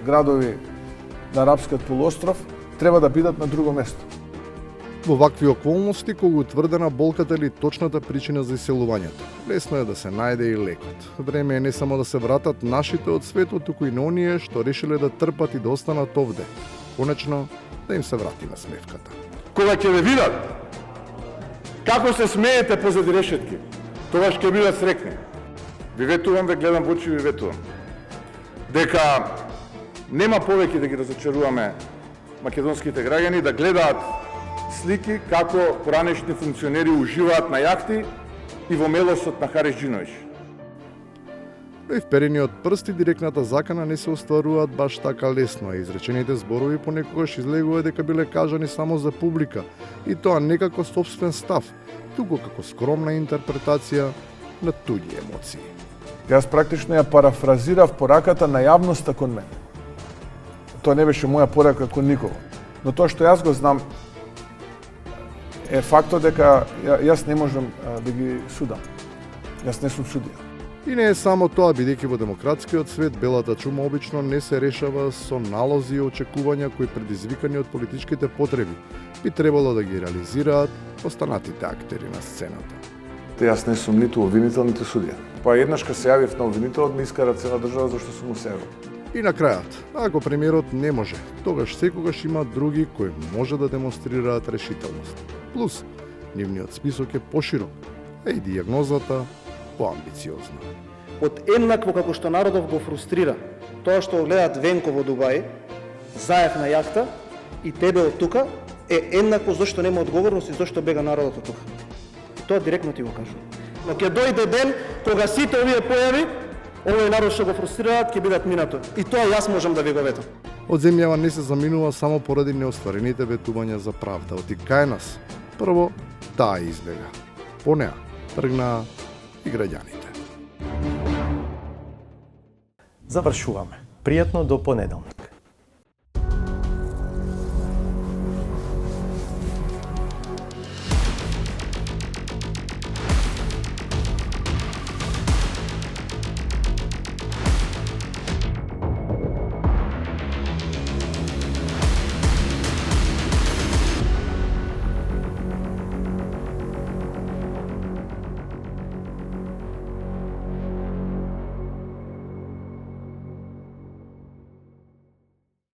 градови на Арапскиот полуостров, треба да бидат на друго место. Во вакви околности, кога утврдена болката или точната причина за иселувањето, лесно е да се најде и лекот. Време е не само да се вратат нашите од светот, туку и на оние што решиле да трпат и да останат овде. Конечно, да им се врати на смевката. Кога ќе ве видат како се смеете позади решетки, тогаш ќе бидат срекни. Ви ветувам, ве гледам во очи, ви ветувам дека нема повеќе да ги разочаруваме македонските граѓани да гледаат слики како поранешни функционери уживаат на јахти и во мелосот на Хариџиновиќ. Но и вперени од прсти директната закана не се остваруваат баш така лесно, а изречените зборови понекогаш излегува дека биле кажани само за публика, и тоа не како собствен став, туку како скромна интерпретација на туѓи емоции. Јас практично ја парафразирав пораката на јавноста кон мене. Тоа не беше моја порака кон никого. Но тоа што јас го знам е фактот дека јас не можам да ги судам. Јас не сум судија. И не е само тоа, бидејќи во демократскиот свет белата чума обично не се решава со налози и очекувања кои предизвикани од политичките потреби би требало да ги реализираат останатите актери на сцената. Јас не сум ниту обвинител, ниту судија. Па еднаш кога се јавив на обвинителот ми искара цела држава зашто сум му се јавил. И на крајот, ако премиерот не може, тогаш секогаш има други кои може да демонстрираат решителност. Плюс, нивниот список е поширок, а и дијагнозата поамбициозна. Еднакво како што народов го фрустрира тоа што гледаат Венко во Дубај, Заев на јахта и тебе од тука, е еднакво зашто нема одговорност и зашто бега народот од тука. И тоа директно ти го кажувам. Но ќе дојде ден кога сите овие појави, овој народ што го фрустрираат, ќе бидат минато. И тоа јас можам да ви го ветам. Од земјава не се заминува само поради неостварените ветувања за правда. Оти кај нас, прво, таа избега. По неа тргнаа и граѓаните. Завршуваме. Пријатно до понеделник.